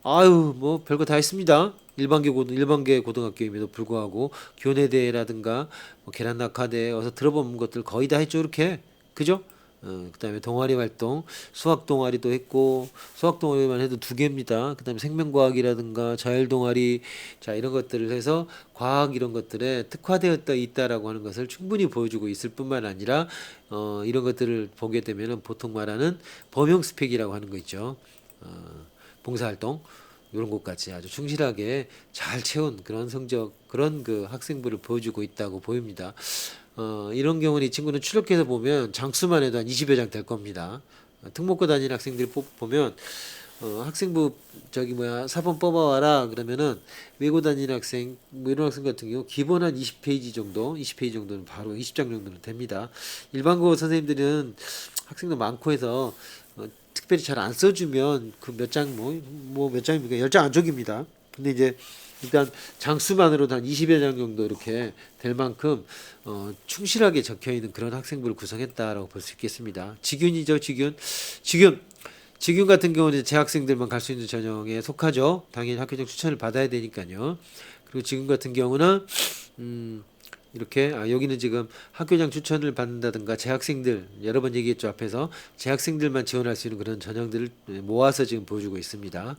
아유 뭐 별거 다 했습니다. 일반계 고등학교임에도 불구하고 교내대회라든가 뭐 계란낙하대 어서 들어본 것들 거의 다 했죠. 이렇게 그죠? 그다음에 동아리 활동, 수학 동아리도 했고 수학 동아리만 해도 두 개입니다. 그다음에 생명과학이라든가 자율 동아리 자 이런 것들을 해서 과학 이런 것들에 특화되었다 있다라고 하는 것을 충분히 보여주고 있을 뿐만 아니라 이런 것들을 보게 되면은 보통 말하는 범용 스펙이라고 하는 거 있죠. 봉사활동 이런 것까지 아주 충실하게 잘 채운 그런 성적 그런 그 학생부를 보여주고 있다고 보입니다. 이런 경우는 이 친구는 추적해서 보면 장수만 해도 한 20여 장 될 겁니다. 특목고 다니는 학생들이 보면 학생부 저기 뭐야 사본 뽑아와라 그러면은 외고 다니는 학생 뭐 이런 학생 같은 경우 기본 한 20페이지 정도 20페이지 정도는 바로 20장 정도는 됩니다. 일반고 선생님들은 학생도 많고 해서 특별히 잘 안 써주면 그 몇 장 뭐 몇 장입니까? 10장 안쪽입니다. 근데 이제 일단 장수만으로도 한 20여 장 정도 이렇게 될 만큼 충실하게 적혀 있는 그런 학생부를 구성했다라고 볼 수 있겠습니다. 직윤이죠, 직윤 같은 경우는 재학생들만 갈 수 있는 전형에 속하죠. 당연히 학교장 추천을 받아야 되니까요. 그리고 지금 같은 경우는 이렇게 여기는 지금 학교장 추천을 받는다든가 재학생들 여러 번 얘기했죠 앞에서 재학생들만 지원할 수 있는 그런 전형들을 모아서 지금 보여주고 있습니다.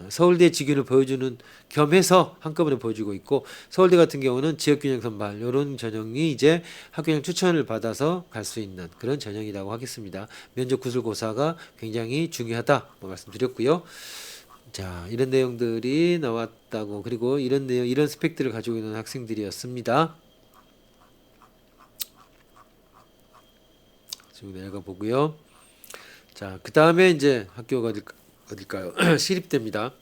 서울대 직윤을 보여주는 겸해서 한꺼번에 보여주고 있고 서울대 같은 경우는 지역균형 선발 이런 전형이 이제 학교장 추천을 받아서 갈 수 있는 그런 전형이라고 하겠습니다. 면접 구술고사가 굉장히 중요하다 말씀드렸고요. 자 이런 내용들이 나왔다고 그리고 이런 내용 이런 스펙들을 가지고 있는 학생들이었습니다. 지금 내려가 보고요. 자, 그 다음에 이제 학교가 어딜까요? 시립대입니다.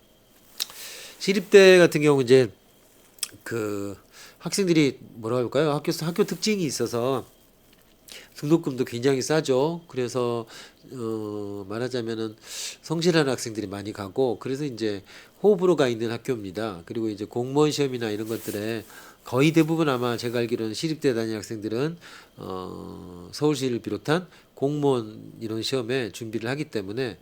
시립대 같은 경우 이제 그 학생들이 뭐라 할까요? 학교 특징이 있어서 등록금도 굉장히 싸죠. 그래서 말하자면은 성실한 학생들이 많이 가고 그래서 이제 호불호가 가 있는 학교입니다. 그리고 이제 공무원 시험이나 이런 것들에 거의 대부분 아마 제가 알기로는 시립대 다니는 학생들은 서울시를 비롯한 공무원 이런 시험에 준비를 하기 때문에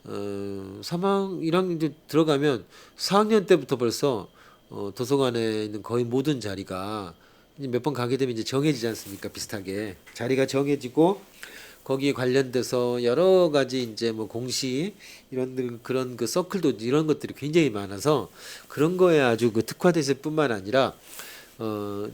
3학 1학년 이제 들어가면 4학년 때부터 벌써 도서관에 있는 거의 모든 자리가 몇 번 가게 되면 이제 정해지지 않습니까? 비슷하게 자리가 정해지고 거기에 관련돼서 여러 가지 이제 뭐 공시 이런 그런 그 서클도 이런 것들이 굉장히 많아서 그런 거에 아주 그 특화됐을 뿐만 아니라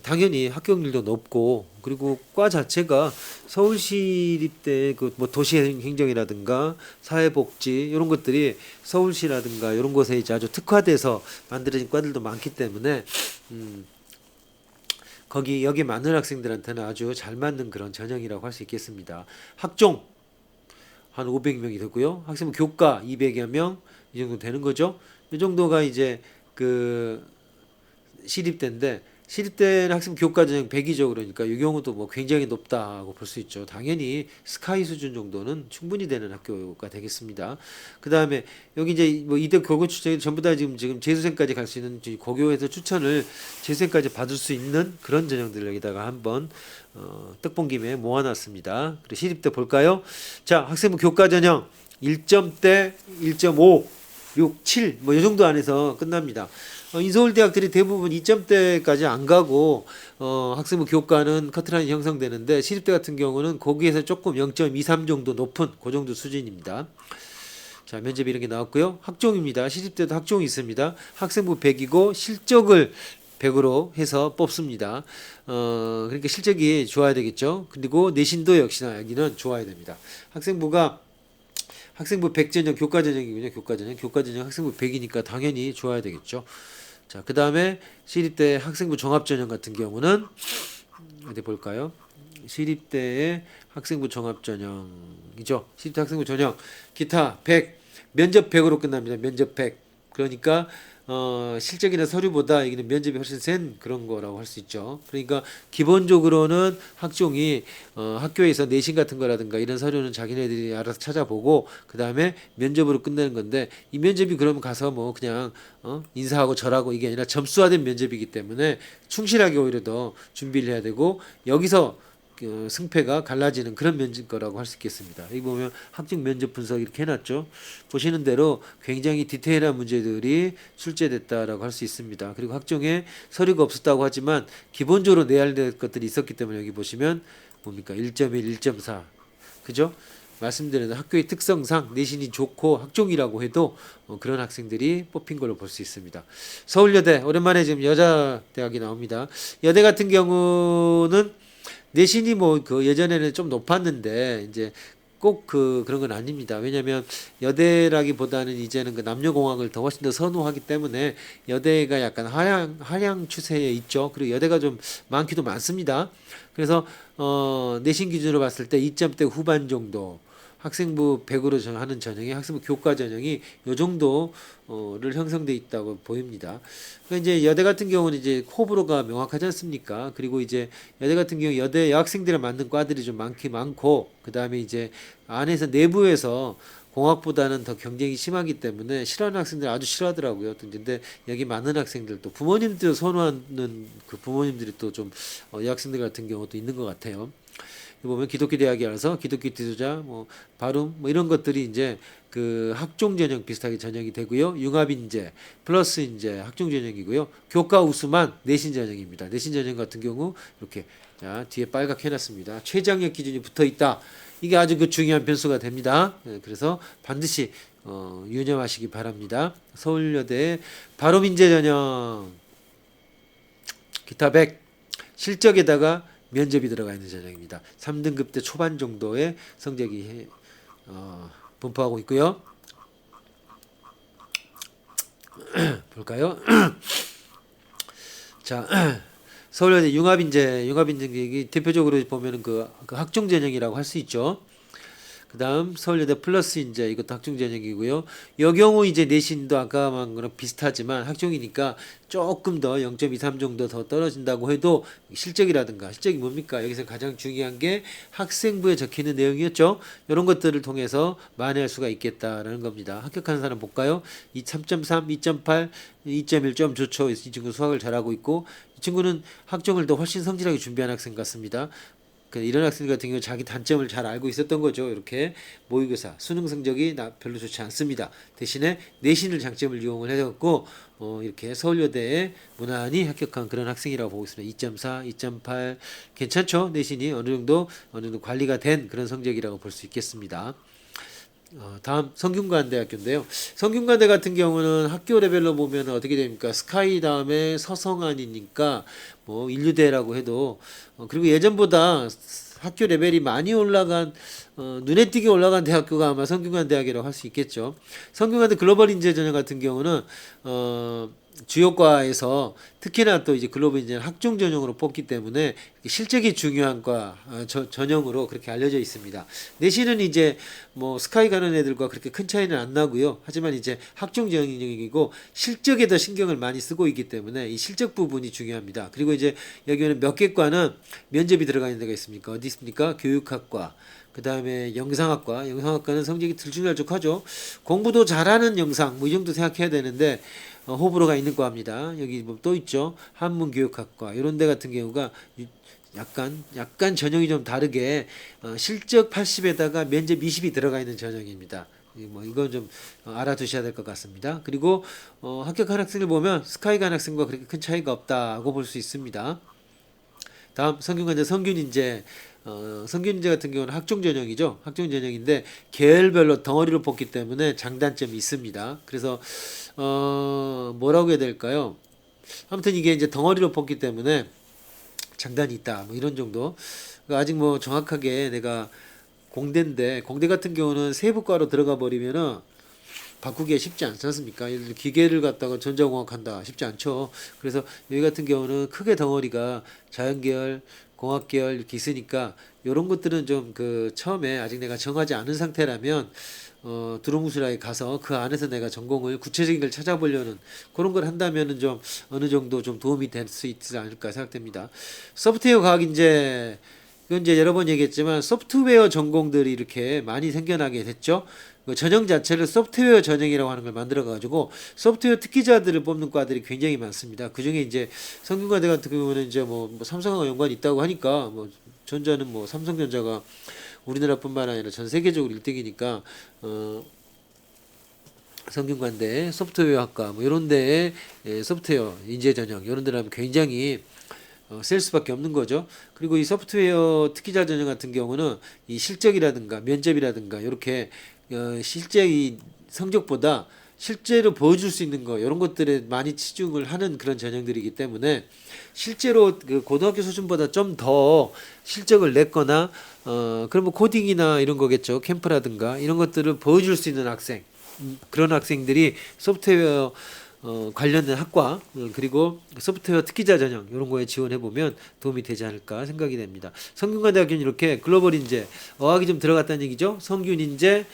당연히 합격률도 높고 그리고 과 자체가 서울시립대 그 뭐 도시행정이라든가 사회복지 이런 것들이 서울시라든가 이런 곳에 이제 아주 특화돼서 만들어진 과들도 많기 때문에 여기 많은 학생들한테는 아주 잘 맞는 그런 전형이라고 할 수 있겠습니다. 학종 한 500명이 되고요. 학생부 교과 200여 명 이 정도 되는 거죠. 이 정도가 이제 그 시립대인데 시립대는 학생부 교과 전형 100이죠. 그러니까 이 경우도 뭐 굉장히 높다고 볼 수 있죠. 당연히 스카이 수준 정도는 충분히 되는 학교가 되겠습니다. 그 다음에 여기 이제 뭐 이대 고교 추천이 전부 다 지금 재수생까지 갈 수 있는 고교에서 추천을 재수생까지 받을 수 있는 그런 전형들을 여기다가 한번 떡본 김에 모아놨습니다. 그리고 시립대 볼까요? 자 학생부 교과 전형 1점대 1.5 6, 7 뭐 이 정도 안에서 끝납니다. 인서울 대학들이 대부분 2점대까지 안 가고 학생부 교과는 커트라인이 형성되는데 시립대 같은 경우는 거기에서 조금 0.23 정도 높은 그 정도 수준입니다. 자 면접 이런 게 나왔고요. 학종입니다. 시립대도 학종이 있습니다. 학생부 100이고 실적을 100으로 해서 뽑습니다. 그러니까 실적이 좋아야 되겠죠. 그리고 내신도 역시나 여기는 좋아야 됩니다. 학생부 100 전형 교과 전형이군요. 교과 전형 학생부 100이니까 당연히 좋아야 되겠죠. 자, 그 다음에 시립대 학생부 종합 전형 같은 경우는 어디 볼까요? 시립대의 학생부 종합 전형이죠. 시립대 학생부 전형 기타 100 면접 100으로 끝납니다. 면접 100. 그러니까 실적이나 서류보다 여기는 면접이 훨씬 센 그런 거라고 할 수 있죠. 그러니까 기본적으로는 학종이 학교에서 내신 같은 거라든가 이런 서류는 자기네들이 알아서 찾아보고 그 다음에 면접으로 끝내는 건데 이 면접이 그러면 가서 뭐 그냥 인사하고 절하고 이게 아니라 점수화된 면접이기 때문에 충실하게 오히려 더 준비를 해야 되고 여기서 승패가 갈라지는 그런 면접 거라고 할 수 있겠습니다. 여기 보면 학종 면접 분석 이렇게 해놨죠. 보시는 대로 굉장히 디테일한 문제들이 출제됐다라고 할 수 있습니다. 그리고 학종에 서류가 없었다고 하지만 기본적으로 내야 될 것들이 있었기 때문에 여기 보시면 뭡니까 1.1, 1.4 그죠? 말씀드린 학교의 특성상 내신이 좋고 학종이라고 해도 그런 학생들이 뽑힌 걸로 볼 수 있습니다. 서울여대 오랜만에 지금 여자 대학이 나옵니다. 여대 같은 경우는 내신이 뭐 그 예전에는 좀 높았는데 이제 꼭 그런 건 아닙니다. 왜냐하면 여대라기보다는 이제는 그 남녀공학을 더 훨씬 더 선호하기 때문에 여대가 약간 하향 추세에 있죠. 그리고 여대가 좀 많기도 많습니다. 그래서 내신 기준으로 봤을 때 2점대 후반 정도 학생부 100으로 하는 전형이 학생부 교과 전형이 요 정도를 형성돼 있다고 보입니다. 그러니까 이제 여대 같은 경우는 이제 호불호가 명확하지 않습니까? 그리고 이제 여대 같은 경우 여대 여학생들에 맞는 과들이 좀 많고 그다음에 이제 안에서 내부에서 공학보다는 더 경쟁이 심하기 때문에 싫어하는 학생들 아주 싫어하더라고요. 근데 여기 많은 학생들 또 부모님들 선호하는 그 부모님들이 또 좀 여학생들 같은 경우도 있는 것 같아요. 보면 기독교 대학이라서 기독교 지도자 뭐 발음 뭐 이런 것들이 이제 그 학종 전형 비슷하게 전형이 되고요. 융합 인재 플러스 이제 학종 전형이고요. 교과 우수만 내신 전형입니다. 내신 전형 같은 경우 이렇게 자 뒤에 빨갛게 해놨습니다. 최장력 기준이 붙어 있다. 이게 아주 그 중요한 변수가 됩니다. 그래서 반드시 유념하시기 바랍니다. 서울여대 발음 인재 전형 기타 100 실적에다가 면접이 들어가 있는 전형입니다. 3등급 때 초반 정도의 성적이 분포하고 있고요. 볼까요? 자, 서울여대 융합인재 대표적으로 보면은 그 학종 전형이라고 할 수 있죠. 그 다음 서울여대 플러스 인재 이것도 학종 전형이고요. 이 경우 이제 내신도 아까 말한 거랑 비슷하지만 학종이니까 조금 더 0.23 정도 더 떨어진다고 해도 실적이라든가 실적이 뭡니까? 여기서 가장 중요한 게 학생부에 적히는 내용이었죠. 이런 것들을 통해서 만회할 수가 있겠다라는 겁니다. 합격하는 사람 볼까요? 3.3, 2.8, 2.1 점 좋죠. 이 친구 수학을 잘하고 있고 이 친구는 학종을 더 훨씬 성실하게 준비한 학생 같습니다. 이런 학생 같은 경우 자기 단점을 잘 알고 있었던 거죠. 이렇게 모의고사 수능 성적이 별로 좋지 않습니다. 대신에 내신을 장점을 이용을 해갖고 이렇게 서울여대에 무난히 합격한 그런 학생이라고 보고 있습니다. 2.4, 2.8 괜찮죠? 내신이 어느 정도 관리가 된 그런 성적이라고 볼 수 있겠습니다. 다음 성균관대학교인데요. 성균관대 같은 경우는 학교 레벨로 보면 어떻게 됩니까? 스카이 다음에 서성안이니까 뭐 인류대라고 해도 그리고 예전보다 학교 레벨이 많이 올라간 눈에 띄게 올라간 대학교가 아마 성균관대학이라고 할 수 있겠죠. 성균관대 글로벌 인재 전형 같은 경우는 주요과에서 특히나 또 이제 글로벌 인재는 학종 전형으로 뽑기 때문에 실적이 중요한 과 전형으로 그렇게 알려져 있습니다. 내신은 이제 뭐 스카이 가는 애들과 그렇게 큰 차이는 안 나고요. 하지만 이제 학종 전형이고 실적에 더 신경을 많이 쓰고 있기 때문에 이 실적 부분이 중요합니다. 그리고 이제 여기는 몇 개 과는 면접이 들어가 있는 데가 있습니까? 어디 있습니까? 교육학과. 그 다음에 영상학과는 성적이 들쭉날쭉하죠. 공부도 잘하는 영상 뭐 이 정도 생각해야 되는데 호불호가 있는 과입니다. 여기 뭐 또 있죠. 한문교육학과 이런 데 같은 경우가 약간 전형이 좀 다르게 실적 80에다가 면접 20이 들어가 있는 전형입니다. 뭐 이건 좀 알아두셔야 될 것 같습니다. 그리고 합격한 학생을 보면 스카이 간 학생과 그렇게 큰 차이가 없다고 볼 수 있습니다. 다음 성균관대 성균인재 성균인재 같은 경우는 학종 전형이죠. 학종 전형인데 계열별로 덩어리로 뽑기 때문에 장단점이 있습니다. 그래서 뭐라고 해야 될까요? 아무튼 이게 이제 덩어리로 뽑기 때문에 장단이 있다. 뭐 이런 정도. 그러니까 아직 뭐 정확하게 내가 공대인데 공대 같은 경우는 세부과로 들어가 버리면은 바꾸기가 쉽지 않지 않습니까? 예를 들어 기계를 갖다가 전자공학 한다 쉽지 않죠. 그래서 여기 같은 경우는 크게 덩어리가 자연계열, 공학 계열 이렇게 있으니까 요런 것들은 좀 그 처음에 아직 내가 정하지 않은 상태라면 두루뭉술하게 가서 그 안에서 내가 전공을 구체적인 걸 찾아보려는 그런 걸 한다면은 좀 어느 정도 좀 도움이 될 수 있지 않을까 생각됩니다. 소프트웨어 과학 이제 이건 이제 여러 번 얘기했지만 소프트웨어 전공들이 이렇게 많이 생겨나게 됐죠. 그 전형 자체를 소프트웨어 전형이라고 하는 걸 만들어 가지고 소프트웨어 특기자들을 뽑는 과들이 굉장히 많습니다. 그 중에 이제 성균관대 같은 경우는 이제 뭐 삼성하고 연관이 있다고 하니까 뭐 전자는 뭐 삼성전자가 우리나라뿐만 아니라 전 세계적으로 1등이니까 성균관대 소프트웨어학과 뭐 이런 데에 소프트웨어 인재 전형 이런 데라면 굉장히 셀 수밖에 없는 거죠. 그리고 이 소프트웨어 특기자 전형 같은 경우는 이 실적이라든가 면접이라든가 이렇게 실제 이 성적보다 실제로 보여줄 수 있는 거 이런 것들에 많이 치중을 하는 그런 전형들이기 때문에 실제로 그 고등학교 수준보다 좀 더 실적을 냈거나 그럼 뭐 코딩이나 이런 거겠죠. 캠프라든가 이런 것들을 보여줄 수 있는 학생 그런 학생들이 소프트웨어 관련된 학과 그리고 소프트웨어 특기자 전형 이런 거에 지원해 보면 도움이 되지 않을까 생각이 됩니다. 성균관대학교는 이렇게 글로벌 인재 어학이 좀 들어갔다는 얘기죠. 성균 인재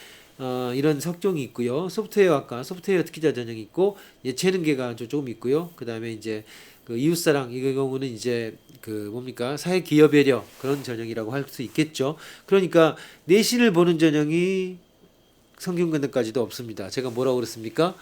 이런 석종이 있고요. 소프트웨어학과 소프트웨어 특기자 전형이 있고 예체능계가 조금 있고요. 그 다음에 이제 그 이웃사랑 이 경우는 이제 그 뭡니까 사회 기업 배려 그런 전형이라고 할 수 있겠죠. 그러니까 내신을 보는 전형이 성균관대까지도 없습니다. 제가 뭐라고 그랬습니까?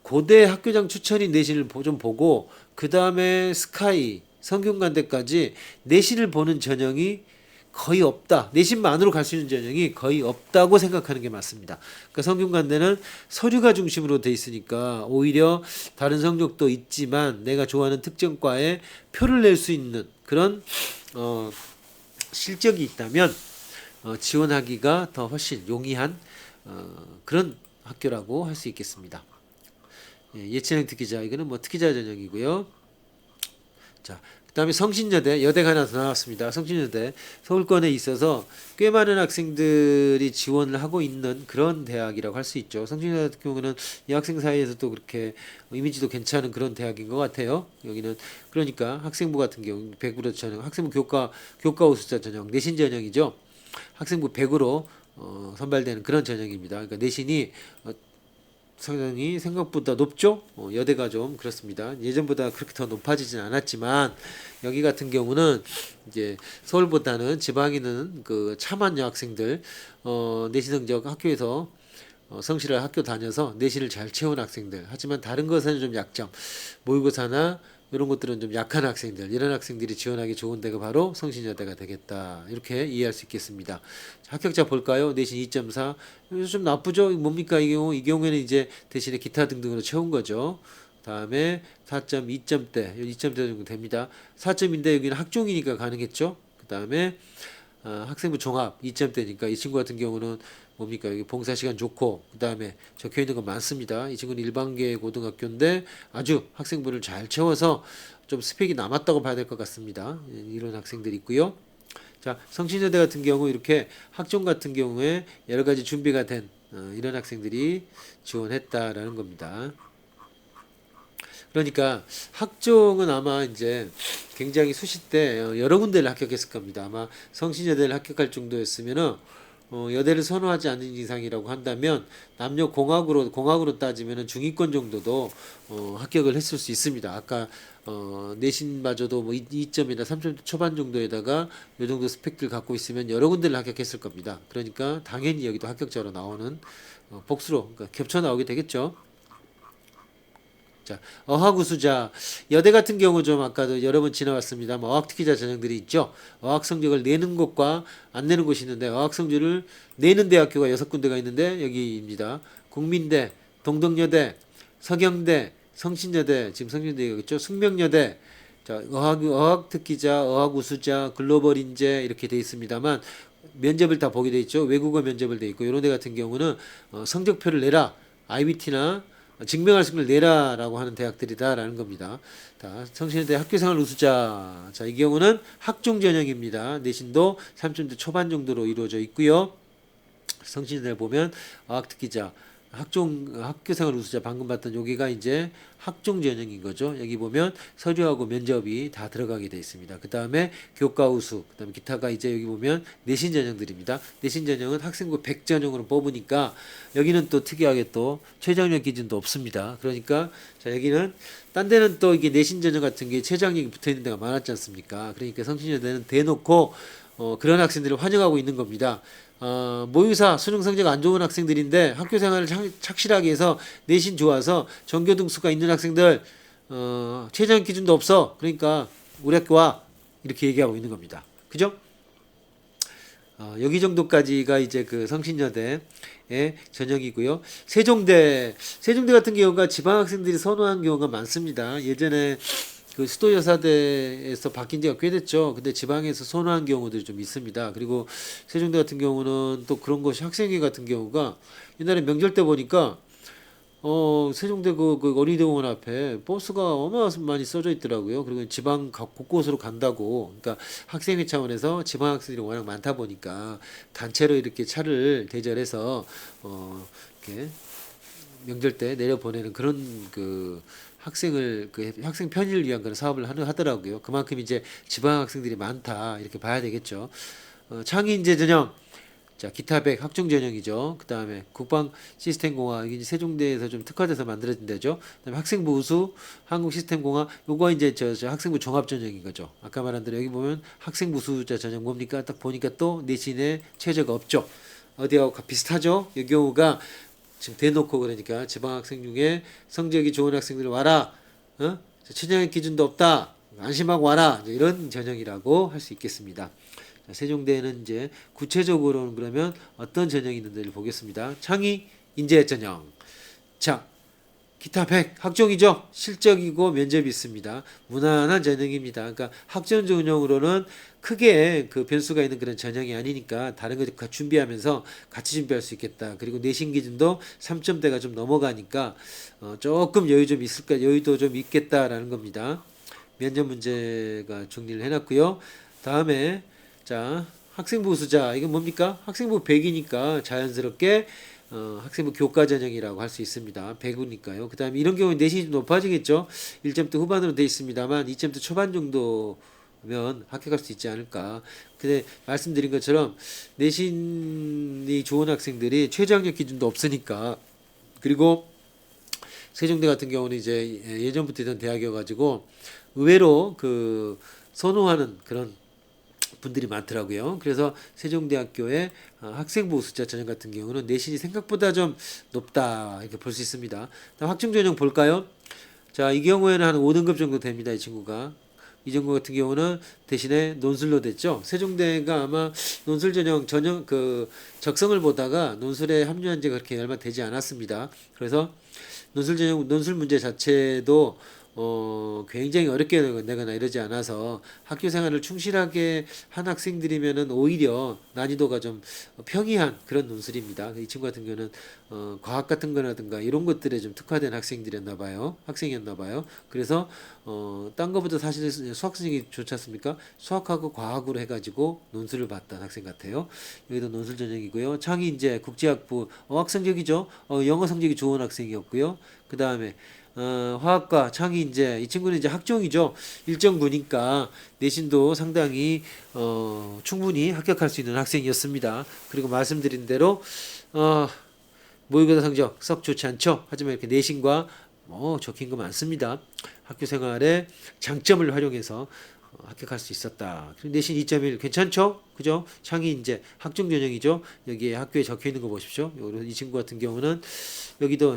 고대 학교장 추천인 내신을 좀 보고 그 다음에 스카이 성균관대까지 내신을 보는 전형이 거의 없다. 내신만으로 갈 수 있는 전형이 거의 없다고 생각하는 게 맞습니다. 그러니까 성균관대는 서류가 중심으로 돼 있으니까 오히려 다른 성적도 있지만 내가 좋아하는 특정과에 표를 낼 수 있는 그런 실적이 있다면 지원하기가 더 훨씬 용이한 그런 학교라고 할 수 있겠습니다. 예체능 특기자 이거는 뭐 특기자 전형이고요. 자, 그다음에 성신여대 여대가 하나 더 나왔습니다. 성신여대 서울권에 있어서 꽤 많은 학생들이 지원을 하고 있는 그런 대학이라고 할 수 있죠. 성신여대 같은 경우는 여학생 사이에서도 그렇게 이미지도 괜찮은 그런 대학인 것 같아요. 여기는 그러니까 학생부 같은 경우 100으로 전형, 학생부 교과 우수자 전형, 내신 전형이죠. 학생부 100으로 선발되는 그런 전형입니다. 그러니까 내신이 상당히 생각보다 높죠. 여대가 좀 그렇습니다. 예전보다 그렇게 더 높아지진 않았지만 여기 같은 경우는 이제 서울보다는 지방에는 그 참한 여학생들 내신 성적 학교에서 성실한 학교 다녀서 내신을 잘 채운 학생들. 하지만 다른 것은 좀 약점. 모의고사나 이런 것들은 좀 약한 학생들, 이런 학생들이 지원하기 좋은 데가 바로 성신여대가 되겠다. 이렇게 이해할 수 있겠습니다. 합격자 볼까요? 내신 2.4. 좀 나쁘죠? 뭡니까? 이 경우에는 이제 대신에 기타 등등으로 채운 거죠. 다음에 4.2점대, 2점대 정도 됩니다. 4점인데 여기는 학종이니까 가능했죠. 그 다음에 학생부 종합 2점대니까 이 친구 같은 경우는 뭡니까 여기 봉사시간 좋고 그 다음에 적혀있는 거 많습니다. 이 친구는 일반계 고등학교인데 아주 학생부를 잘 채워서 좀 스펙이 남았다고 봐야 될 것 같습니다. 이런 학생들이 있고요. 자, 성신여대 같은 경우 이렇게 학종 같은 경우에 여러 가지 준비가 된 이런 학생들이 지원했다라는 겁니다. 그러니까 학종은 아마 이제 굉장히 수시 때 여러 군데를 합격했을 겁니다. 아마 성신여대를 합격할 정도였으면은 여대를 선호하지 않는 이상이라고 한다면 남녀 공학으로 따지면은 중위권 정도도 합격을 했을 수 있습니다. 아까 내신마저도 뭐 2점이나 3점 초반 정도에다가 요 정도 스펙들 갖고 있으면 여러 군데를 합격했을 겁니다. 그러니까 당연히 여기도 합격자로 나오는 복수로 그러니까 겹쳐 나오게 되겠죠. 자, 어학우수자 여대 같은 경우 좀 아까도 여러 번 지나왔습니다만 어학특기자 전형들이 있죠. 어학 성적을 내는 곳과 안 내는 곳이 있는데 어학 성적을 내는 대학교가 6군데가 있는데 여기입니다. 국민대, 동덕여대, 서경대, 성신여대, 지금 성신여대가 있죠. 숙명여대. 자, 어학특기자, 어학우수자, 글로벌 인재 이렇게 돼 있습니다만 면접을 다 보게 돼 있죠. 외국어 면접을 돼 있고 이런 데 같은 경우는 성적표를 내라. IBT나 증명할 수 있는 걸 내라라고 하는 대학들이다라는 겁니다. 자, 성신여대 학교생활 우수자. 자, 이 경우는 학종 전형입니다. 내신도 3점대 초반 정도로 이루어져 있고요. 성신여대를 보면 어학특기자, 학교생활 우수자 방금 봤던 여기가 이제 학종 전형인 거죠. 여기 보면 서류하고 면접이 다 들어가게 되어 있습니다. 그 다음에 교과 우수, 그 다음에 기타가 이제 여기 보면 내신 전형들입니다. 내신 전형은 학생부 100 전형으로 뽑으니까 여기는 또 특이하게 또 최저학력 기준도 없습니다. 그러니까 자 여기는 딴 데는 또 이게 내신 전형 같은 게 최저학력이 붙어 있는 데가 많았지 않습니까? 그러니까 성신여대는 대놓고 그런 학생들을 환영하고 있는 겁니다. 모의사 수능 성적 안 좋은 학생들인데 학교 생활을 착실하게 해서 내신 좋아서 전교 등수가 있는 학생들 최저학력 기준도 없어. 그러니까 우리 학교 와. 이렇게 얘기하고 있는 겁니다. 그죠? 여기 정도까지가 이제 그 성신여대의 전형이고요. 세종대 같은 경우가 지방 학생들이 선호한 경우가 많습니다. 예전에 그 수도여사대에서 바뀐 지가 꽤 됐죠. 근데 지방에서 선호한 경우들이 좀 있습니다. 그리고 세종대 같은 경우는 또 그런 것이 학생회 같은 경우가 옛날에 명절 때 보니까 세종대 그 어린이대공원 앞에 버스가 어마어마하게 많이 써져 있더라고요. 그리고 지방 곳곳으로 간다고. 그러니까 학생회 차원에서 지방 학생들이 워낙 많다 보니까 단체로 이렇게 차를 대절해서 이렇게 명절 때 내려보내는 그런 그 학생 편의를 위한 그런 사업을 하더라고요. 그만큼 이제 지방 학생들이 많다 이렇게 봐야 되겠죠. 창의 인재 전형, 자 기타 100 학종 전형이죠. 그 다음에 국방 시스템공학 이게 이제 세종대에서 좀 특화돼서 만들어진 데죠. 그다음에 학생부 우수 한국 시스템공학 요거 이제 저 학생부 종합 전형인 거죠. 아까 말한 대로 여기 보면 학생부 우수자 전형 뭡니까? 딱 보니까 또 내신에 최저가 없죠. 어디하고 비슷하죠. 이 경우가 지금 대놓고 그러니까 지방 학생 중에 성적이 좋은 학생들 와라. 최저학력 기준도 없다. 안심하고 와라. 이런 전형이라고 할 수 있겠습니다. 자, 세종대는 이제 구체적으로는 그러면 어떤 전형이 있는지를 보겠습니다. 창의 인재 전형. 자, 기타 100 학종이죠. 실적이고 면접이 있습니다. 무난한 전형입니다. 그러니까 학점 전형으로는 크게 그 변수가 있는 그런 전형이 아니니까 다른 거 준비하면서 같이 준비할 수 있겠다. 그리고 내신 기준도 3점대가 좀 넘어가니까 조금 여유도 좀 있겠다라는 겁니다. 면접 문제가 정리를 해놨고요. 다음에 자 학생부 우수자 이건 뭡니까? 학생부 100이니까 자연스럽게 학생부 교과 전형이라고 할 수 있습니다. 100이니까요. 그 다음에 이런 경우는 내신이 좀 높아지겠죠. 1점대 후반으로 되어 있습니다만 2점대 초반 정도면 합격할 수 있지 않을까. 근데 말씀드린 것처럼 내신이 좋은 학생들이 최저학력 기준도 없으니까 그리고 세종대 같은 경우는 이제 예전부터 있던 대학이어가지고 의외로 그 선호하는 그런 분들이 많더라고요. 그래서 세종대학교의 학생부 우수자 전형 같은 경우는 내신이 생각보다 좀 높다 이렇게 볼 수 있습니다. 다음 학종 전형 볼까요? 자, 이 경우에는 한 5등급 정도 됩니다. 이 친구가. 이 친구 같은 경우는 대신에 논술로 됐죠. 세종대가 아마 논술 전형 그 적성을 보다가 논술에 합류한 지가 그렇게 얼마 되지 않았습니다. 그래서 논술 문제 자체도 굉장히 어렵게 내거나 이러지 않아서 학교 생활을 충실하게 한 학생들이면은 오히려 난이도가 좀 평이한 그런 논술입니다. 이 친구 같은 경우는 과학 같은 거라든가 이런 것들에 좀 특화된 학생이었나 봐요. 그래서 딴 거보다 사실 수학 성적이 좋지 않습니까? 수학하고 과학으로 해가지고 논술을 봤던 학생 같아요. 여기도 논술 전형이고요. 창의 이제 국제학부 어학 성적이죠. 영어 성적이 좋은 학생이었고요. 그 다음에 화학과 창의 인재 이 친구는 이제 학종이죠. 1.9니까 내신도 상당히 충분히 합격할 수 있는 학생이었습니다. 그리고 말씀드린 대로 모의고사 성적 썩 좋지 않죠. 하지만 이렇게 내신과 적힌 거 많습니다. 학교 생활의 장점을 활용해서 합격할 수 있었다. 내신 2.1 괜찮죠? 그죠? 창의 인재 학종 전형이죠. 여기에 학교에 적혀 있는 거 보십시오. 이 친구 같은 경우는 여기도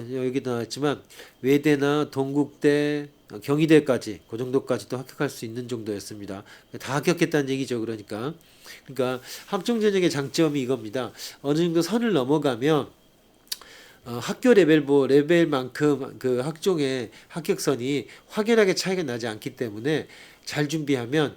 나왔지만 외대나 동국대, 경희대까지 그 정도까지도 합격할 수 있는 정도였습니다. 다 합격했다는 얘기죠. 그러니까 학종 전형의 장점이 이겁니다. 어느 정도 선을 넘어가면 학교 레벨만큼 그 학종의 합격선이 확연하게 차이가 나지 않기 때문에 잘 준비하면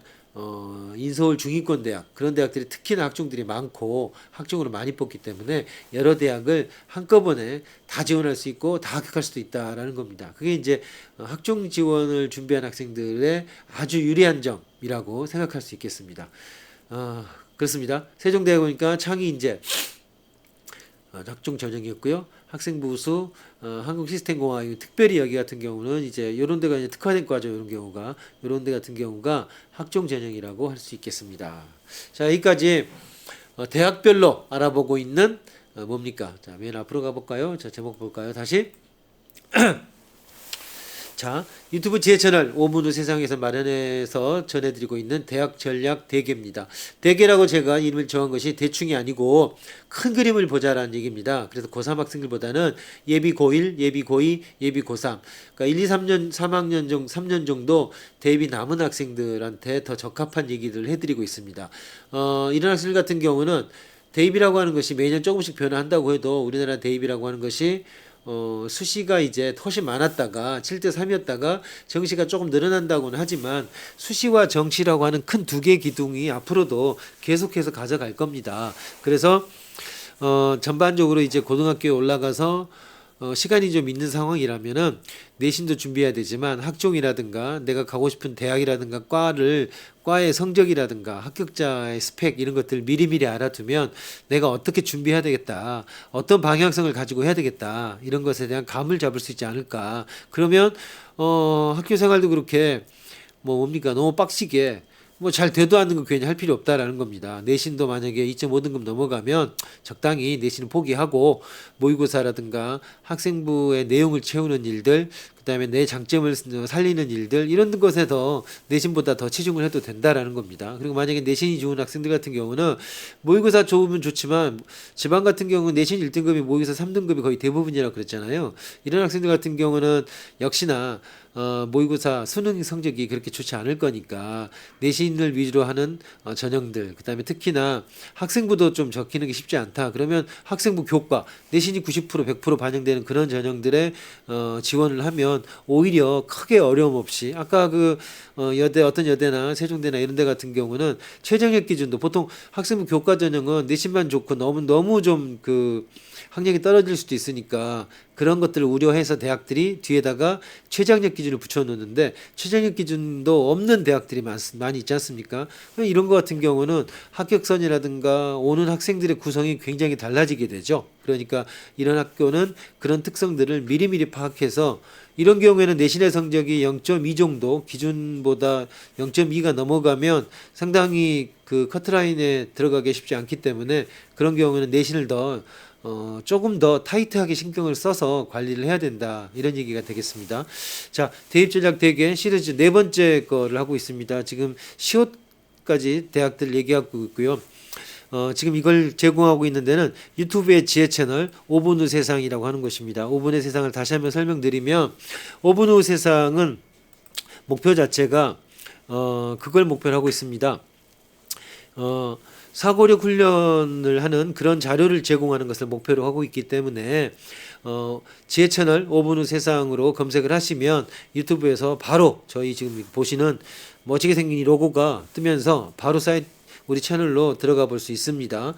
인서울 중위권 대학 그런 대학들이 특히나 학종들이 많고 학종으로 많이 뽑기 때문에 여러 대학을 한꺼번에 다 지원할 수 있고 다 합격할 수도 있다라는 겁니다. 그게 이제 학종 지원을 준비한 학생들의 아주 유리한 점이라고 생각할 수 있겠습니다. 그렇습니다. 세종대에 보니까 창의 인재 학종 전형이었고요. 학생부 수, 한국시스템공학, 특별히 여기 같은 경우는 이제 이런 데가 이제 특화된 과죠. 이런 경우가 이런 데 같은 경우가 학종 전형이라고 할 수 있겠습니다. 자, 여기까지 대학별로 알아보고 있는 뭡니까? 자, 맨 앞으로 가볼까요? 자, 제목 볼까요? 다시. 자, 유튜브 제 채널 5분 후 세상에서 마련해서 전해드리고 있는 대학 전략 대계입니다. 대계라고 제가 이름을 정한 것이 대충이 아니고 큰 그림을 보자라는 얘기입니다. 그래서 고3 학생들보다는 예비 고1, 예비 고2, 예비 고3, 그러니까 1, 2, 3년, 3학년 정도, 3년 정도 대입이 남은 학생들한테 더 적합한 얘기를 해드리고 있습니다. 이런 학생들 같은 경우는 대입이라고 하는 것이 매년 조금씩 변화한다고 해도 우리나라 대입이라고 하는 것이 수시가 이제 훨씬 많았다가 7대 3이었다가 정시가 조금 늘어난다고는 하지만 수시와 정시라고 하는 큰 두 개의 기둥이 앞으로도 계속해서 가져갈 겁니다. 그래서 전반적으로 이제 고등학교에 올라가서 시간이 좀 있는 상황이라면은 내신도 준비해야 되지만 학종이라든가 내가 가고 싶은 대학이라든가 과의 성적이라든가 합격자의 스펙 이런 것들 미리미리 알아두면 내가 어떻게 준비해야 되겠다, 어떤 방향성을 가지고 해야 되겠다 이런 것에 대한 감을 잡을 수 있지 않을까. 그러면 학교 생활도 그렇게 뭡니까 너무 빡시게 잘 되도 않는 거 괜히 할 필요 없다라는 겁니다. 내신도 만약에 2.5등급 넘어가면 적당히 내신을 포기하고 모의고사라든가 학생부의 내용을 채우는 일들, 그다음에 내 장점을 살리는 일들 이런 것에 더 내신보다 더 치중을 해도 된다라는 겁니다. 그리고 만약에 내신이 좋은 학생들 같은 경우는 모의고사 좋으면 좋지만 지방 같은 경우는 내신 1등급이 모의고사 3등급이 거의 대부분이라고 그랬잖아요. 이런 학생들 같은 경우는 역시나 모의고사 수능 성적이 그렇게 좋지 않을 거니까 내신을 위주로 하는 전형들, 그다음에 특히나 학생부도 좀 적히는 게 쉽지 않다. 그러면 학생부 교과 내신이 90% 100% 반영되는 그런 전형들에 지원을 하면 오히려 크게 어려움 없이 아까 그 여대 어떤 여대나 세종대나 이런 데 같은 경우는 최저학력 기준도 보통 학생부 교과 전형은 내신만 좋고 너무 좀 그 학력이 떨어질 수도 있으니까 그런 것들을 우려해서 대학들이 뒤에다가 최저학력 기준을 붙여놓는데 최저학력 기준도 없는 대학들이 많이 있지 않습니까? 이런 것 같은 경우는 합격선이라든가 오는 학생들의 구성이 굉장히 달라지게 되죠. 그러니까 이런 학교는 그런 특성들을 미리미리 파악해서 이런 경우에는 내신의 성적이 0.2 정도 기준보다 0.2가 넘어가면 상당히 그 커트라인에 들어가기 쉽지 않기 때문에 그런 경우에는 내신을 더 조금 더 타이트하게 신경을 써서 관리를 해야 된다 이런 얘기가 되겠습니다. 자, 대입전략 대계 시리즈 네 번째 거를 하고 있습니다. 지금 시옷까지 대학들 얘기하고 있고요. 지금 이걸 제공하고 있는 데는 유튜브의 지혜 채널 5분 후 세상이라고 하는 것입니다. 5분의 세상을 다시 한번 설명드리면 5분 후 세상은 목표 자체가 그걸 목표로 하고 있습니다. 사고력 훈련을 하는 그런 자료를 제공하는 것을 목표로 하고 있기 때문에 지혜 채널 5분 후 세상으로 검색을 하시면 유튜브에서 바로 저희 지금 보시는 멋지게 생긴 이 로고가 뜨면서 바로 우리 채널로 들어가 볼 수 있습니다.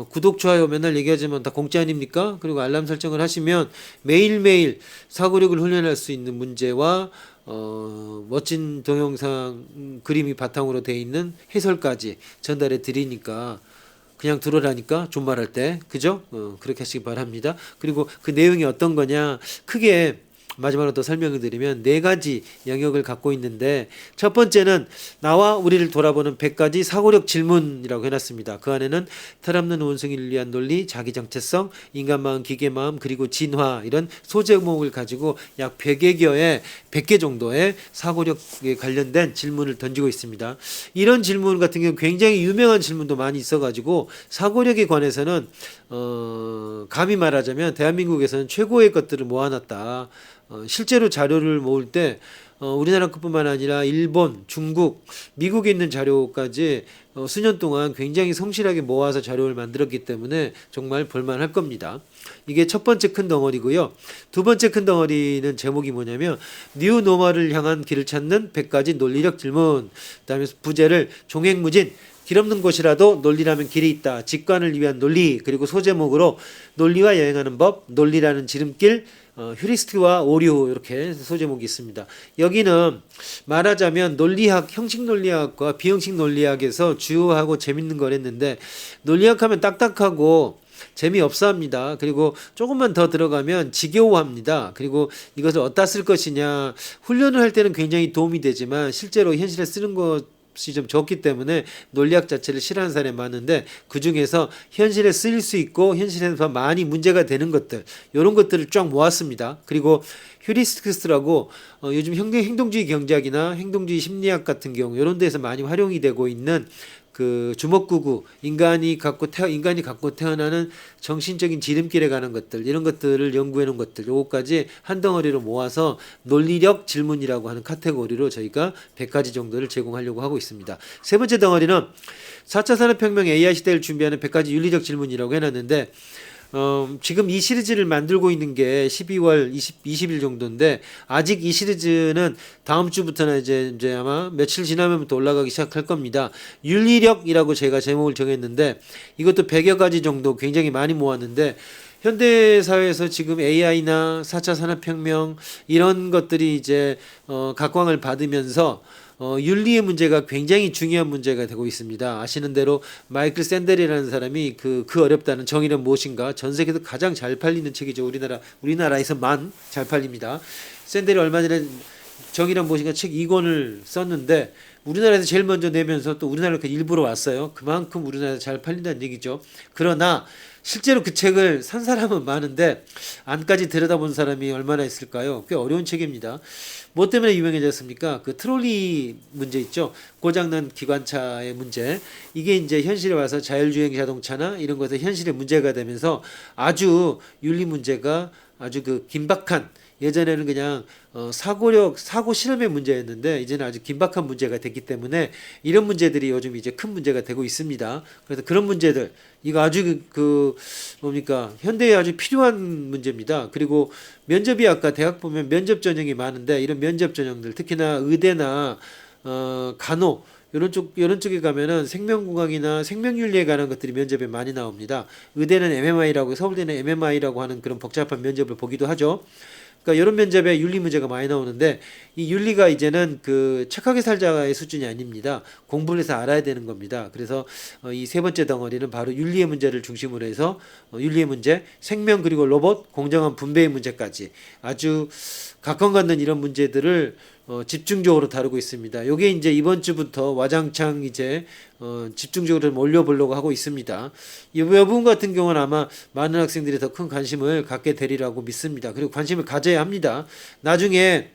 구독, 좋아요 맨날 얘기하지만 다 공짜 아닙니까? 그리고 알람 설정을 하시면 매일매일 사고력을 훈련할 수 있는 문제와 멋진 동영상 그림이 바탕으로 되어 있는 해설까지 전달해 드리니까 그냥 들어라니까 존말할 때 그죠? 그렇게 하시기 바랍니다. 그리고 그 내용이 어떤 거냐 크게 마지막으로 더 설명을 드리면 네 가지 영역을 갖고 있는데 첫 번째는 나와 우리를 돌아보는 100가지 사고력 질문이라고 해놨습니다. 그 안에는 틀없는 원숭이를 위한 논리, 자기정체성, 인간마음, 기계마음, 그리고 진화 이런 소제목을 가지고 약 100개 정도의 사고력에 관련된 질문을 던지고 있습니다. 이런 질문 같은 경우 굉장히 유명한 질문도 많이 있어가지고 사고력에 관해서는 감히 말하자면 대한민국에서는 최고의 것들을 모아놨다. 실제로 자료를 모을 때 우리나라 것뿐만 아니라 일본, 중국, 미국에 있는 자료까지 수년 동안 굉장히 성실하게 모아서 자료를 만들었기 때문에 정말 볼만할 겁니다. 이게 첫 번째 큰 덩어리고요. 두 번째 큰 덩어리는 제목이 뭐냐면 뉴 노멀을 향한 길을 찾는 100가지 논리력 질문. 그다음에 부제를 종횡무진 길 없는 곳이라도 논리라면 길이 있다. 직관을 위한 논리. 그리고 소제목으로 논리와 여행하는 법, 논리라는 지름길, 휴리스트와 오류 이렇게 소제목이 있습니다. 여기는 말하자면 논리학, 형식 논리학과 비형식 논리학에서 주요하고 재밌는 걸 했는데 논리학 하면 딱딱하고 재미없어 합니다. 그리고 조금만 더 들어가면 지겨워합니다. 그리고 이것을 어디다 쓸 것이냐, 훈련을 할 때는 굉장히 도움이 되지만 실제로 현실에 쓰는 것이 좀 적기 때문에 논리학 자체를 싫어하는 사람이 많은데, 그 중에서 현실에 쓰일 수 있고 현실에서 많이 문제가 되는 것들, 이런 것들을 쫙 모았습니다. 그리고 휴리스틱스라고 요즘 행동주의 경제학이나 행동주의 심리학 같은 경우 이런 데서 많이 활용이 되고 있는 그 주먹구구, 인간이 갖고 태어나는 정신적인 지름길에 가는 것들, 이런 것들을 연구해 놓은 것들, 요거까지 한 덩어리로 모아서 논리력 질문이라고 하는 카테고리로 저희가 100가지 정도를 제공하려고 하고 있습니다. 세 번째 덩어리는 4차 산업혁명 AI 시대를 준비하는 100가지 윤리적 질문이라고 해놨는데, 지금 이 시리즈를 만들고 있는 게 12월 20일 정도인데, 아직 이 시리즈는 다음 주부터는 이제 아마 며칠 지나면부터 올라가기 시작할 겁니다. 윤리력이라고 제가 제목을 정했는데, 이것도 100여 가지 정도 굉장히 많이 모았는데, 현대 사회에서 지금 AI나 4차 산업혁명 이런 것들이 이제 각광을 받으면서 윤리의 문제가 굉장히 중요한 문제가 되고 있습니다. 아시는 대로 마이클 샌델이라는 사람이 그 어렵다는 정의는 무엇인가, 전 세계에서 가장 잘 팔리는 책이죠. 우리나라에서만 잘 팔립니다. 샌델이 얼마 전에 정의란 무엇인가 책 2권을 썼는데, 우리나라에서 제일 먼저 내면서 또 우리나라로 일부러 왔어요. 그만큼 우리나라에서 잘 팔린다는 얘기죠. 그러나 실제로 그 책을 산 사람은 많은데 안까지 들여다본 사람이 얼마나 있을까요? 꽤 어려운 책입니다. 뭐 때문에 유명해졌습니까? 그 트롤리 문제 있죠. 고장난 기관차의 문제. 이게 이제 현실에 와서 자율주행 자동차나 이런 것에 현실의 문제가 되면서 아주 윤리 문제가 아주 그 긴박한, 예전에는 그냥 사고 실험의 문제였는데 이제는 아주 긴박한 문제가 됐기 때문에 이런 문제들이 요즘 이제 큰 문제가 되고 있습니다. 그래서 그런 문제들, 이거 아주 뭡니까, 현대에 아주 필요한 문제입니다. 그리고 면접이, 아까 대학 보면 면접 전형이 많은데, 이런 면접 전형들, 특히나 의대나 간호 이런 쪽에 가면은 생명공학이나 생명윤리에 관한 것들이 면접에 많이 나옵니다. 의대는 MMI라고, 서울대는 MMI라고 하는 그런 복잡한 면접을 보기도 하죠. 그러니까 이런 면접에 윤리 문제가 많이 나오는데, 이 윤리가 이제는 그 착하게 살자의 수준이 아닙니다. 공부를 해서 알아야 되는 겁니다. 그래서 이 세 번째 덩어리는 바로 윤리의 문제를 중심으로 해서 윤리의 문제, 생명 그리고 로봇, 공정한 분배의 문제까지 아주 각광받는 이런 문제들을 집중적으로 다루고 있습니다. 요게 이제 이번 주부터 와장창 이제 집중적으로 좀 올려보려고 하고 있습니다. 이 부분 같은 경우는 아마 많은 학생들이 더 큰 관심을 갖게 되리라고 믿습니다. 그리고 관심을 가져야 합니다. 나중에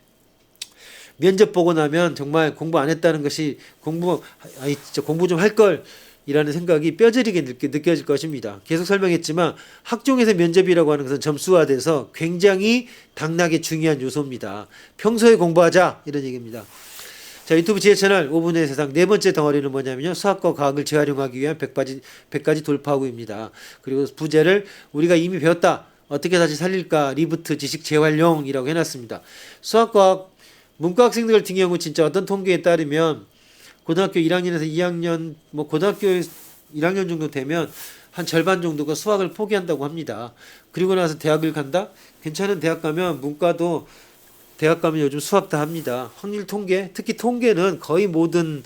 면접 보고 나면 정말 공부 안 했다는 것이, 진짜 공부 좀 할 걸, 이라는 생각이 뼈저리게 느껴질 것입니다. 계속 설명했지만 학종에서 면접이라고 하는 것은 점수화돼서 굉장히 당락에 중요한 요소입니다. 평소에 공부하자, 이런 얘기입니다. 자, 유튜브 지혜 채널 5분의 세상 네 번째 덩어리는 뭐냐면요, 수학과 과학을 재활용하기 위한 100가지 돌파구입니다. 그리고 부제를 우리가 이미 배웠다, 어떻게 다시 살릴까, 리부트 지식 재활용이라고 해놨습니다. 수학과학 문과 학생들 같은 경우 진짜 어떤 통계에 따르면 고등학교 1학년에서 2학년, 고등학교 1학년 정도 되면 한 절반 정도가 수학을 포기한다고 합니다. 그리고 나서 대학을 간다? 괜찮은 대학 가면, 문과도 대학 가면 요즘 수학 다 합니다. 확률 통계, 특히 통계는 거의 모든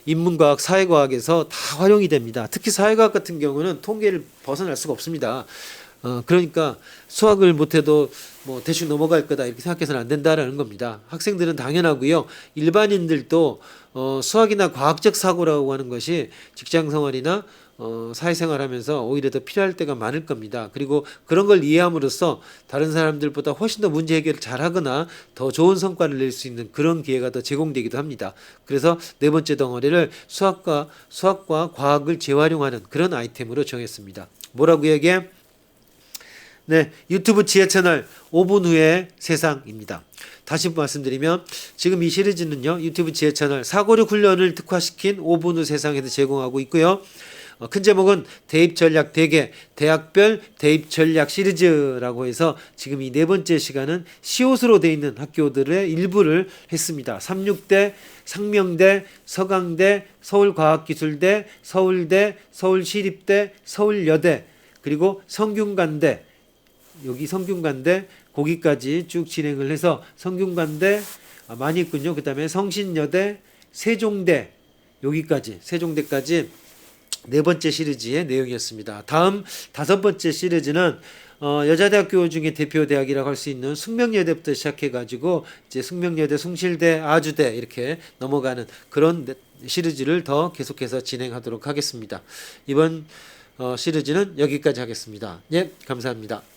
인문과학, 사회과학에서 다 활용이 됩니다. 특히 사회과학 같은 경우는 통계를 벗어날 수가 없습니다. 그러니까 수학을 못해도 대충 넘어갈 거다, 이렇게 생각해서는 안 된다라는 겁니다. 학생들은 당연하고요. 일반인들도 수학이나 과학적 사고라고 하는 것이 직장 생활이나 사회생활 하면서 오히려 더 필요할 때가 많을 겁니다. 그리고 그런 걸 이해함으로써 다른 사람들보다 훨씬 더 문제 해결을 잘하거나 더 좋은 성과를 낼 수 있는 그런 기회가 더 제공되기도 합니다. 그래서 네 번째 덩어리를 수학과 과학을 재활용하는 그런 아이템으로 정했습니다. 뭐라고 얘기해? 네, 유튜브 지혜 채널 5분 후의 세상입니다. 다시 말씀드리면 지금 이 시리즈는요, 유튜브 지혜 채널 사고력 훈련을 특화시킨 5분 후 세상에서 제공하고 있고요. 큰 제목은 대입 전략 대개 대학별 대입 전략 시리즈라고 해서 지금 이 네 번째 시간은 시옷으로 되어 있는 학교들의 일부를 했습니다. 삼육대, 상명대, 서강대, 서울과학기술대, 서울대, 서울시립대, 서울여대, 그리고 성균관대, 여기 성균관대 거기까지 쭉 진행을 해서 성균관대 많이 있군요. 그 다음에 성신여대, 세종대, 여기까지 세종대까지 네 번째 시리즈의 내용이었습니다. 다음 다섯 번째 시리즈는 여자대학교 중에 대표 대학이라고 할 수 있는 숙명여대부터 시작해가지고 이제 숙명여대, 숭실대, 아주대 이렇게 넘어가는 그런 시리즈를 더 계속해서 진행하도록 하겠습니다. 이번 시리즈는 여기까지 하겠습니다. 예, 감사합니다.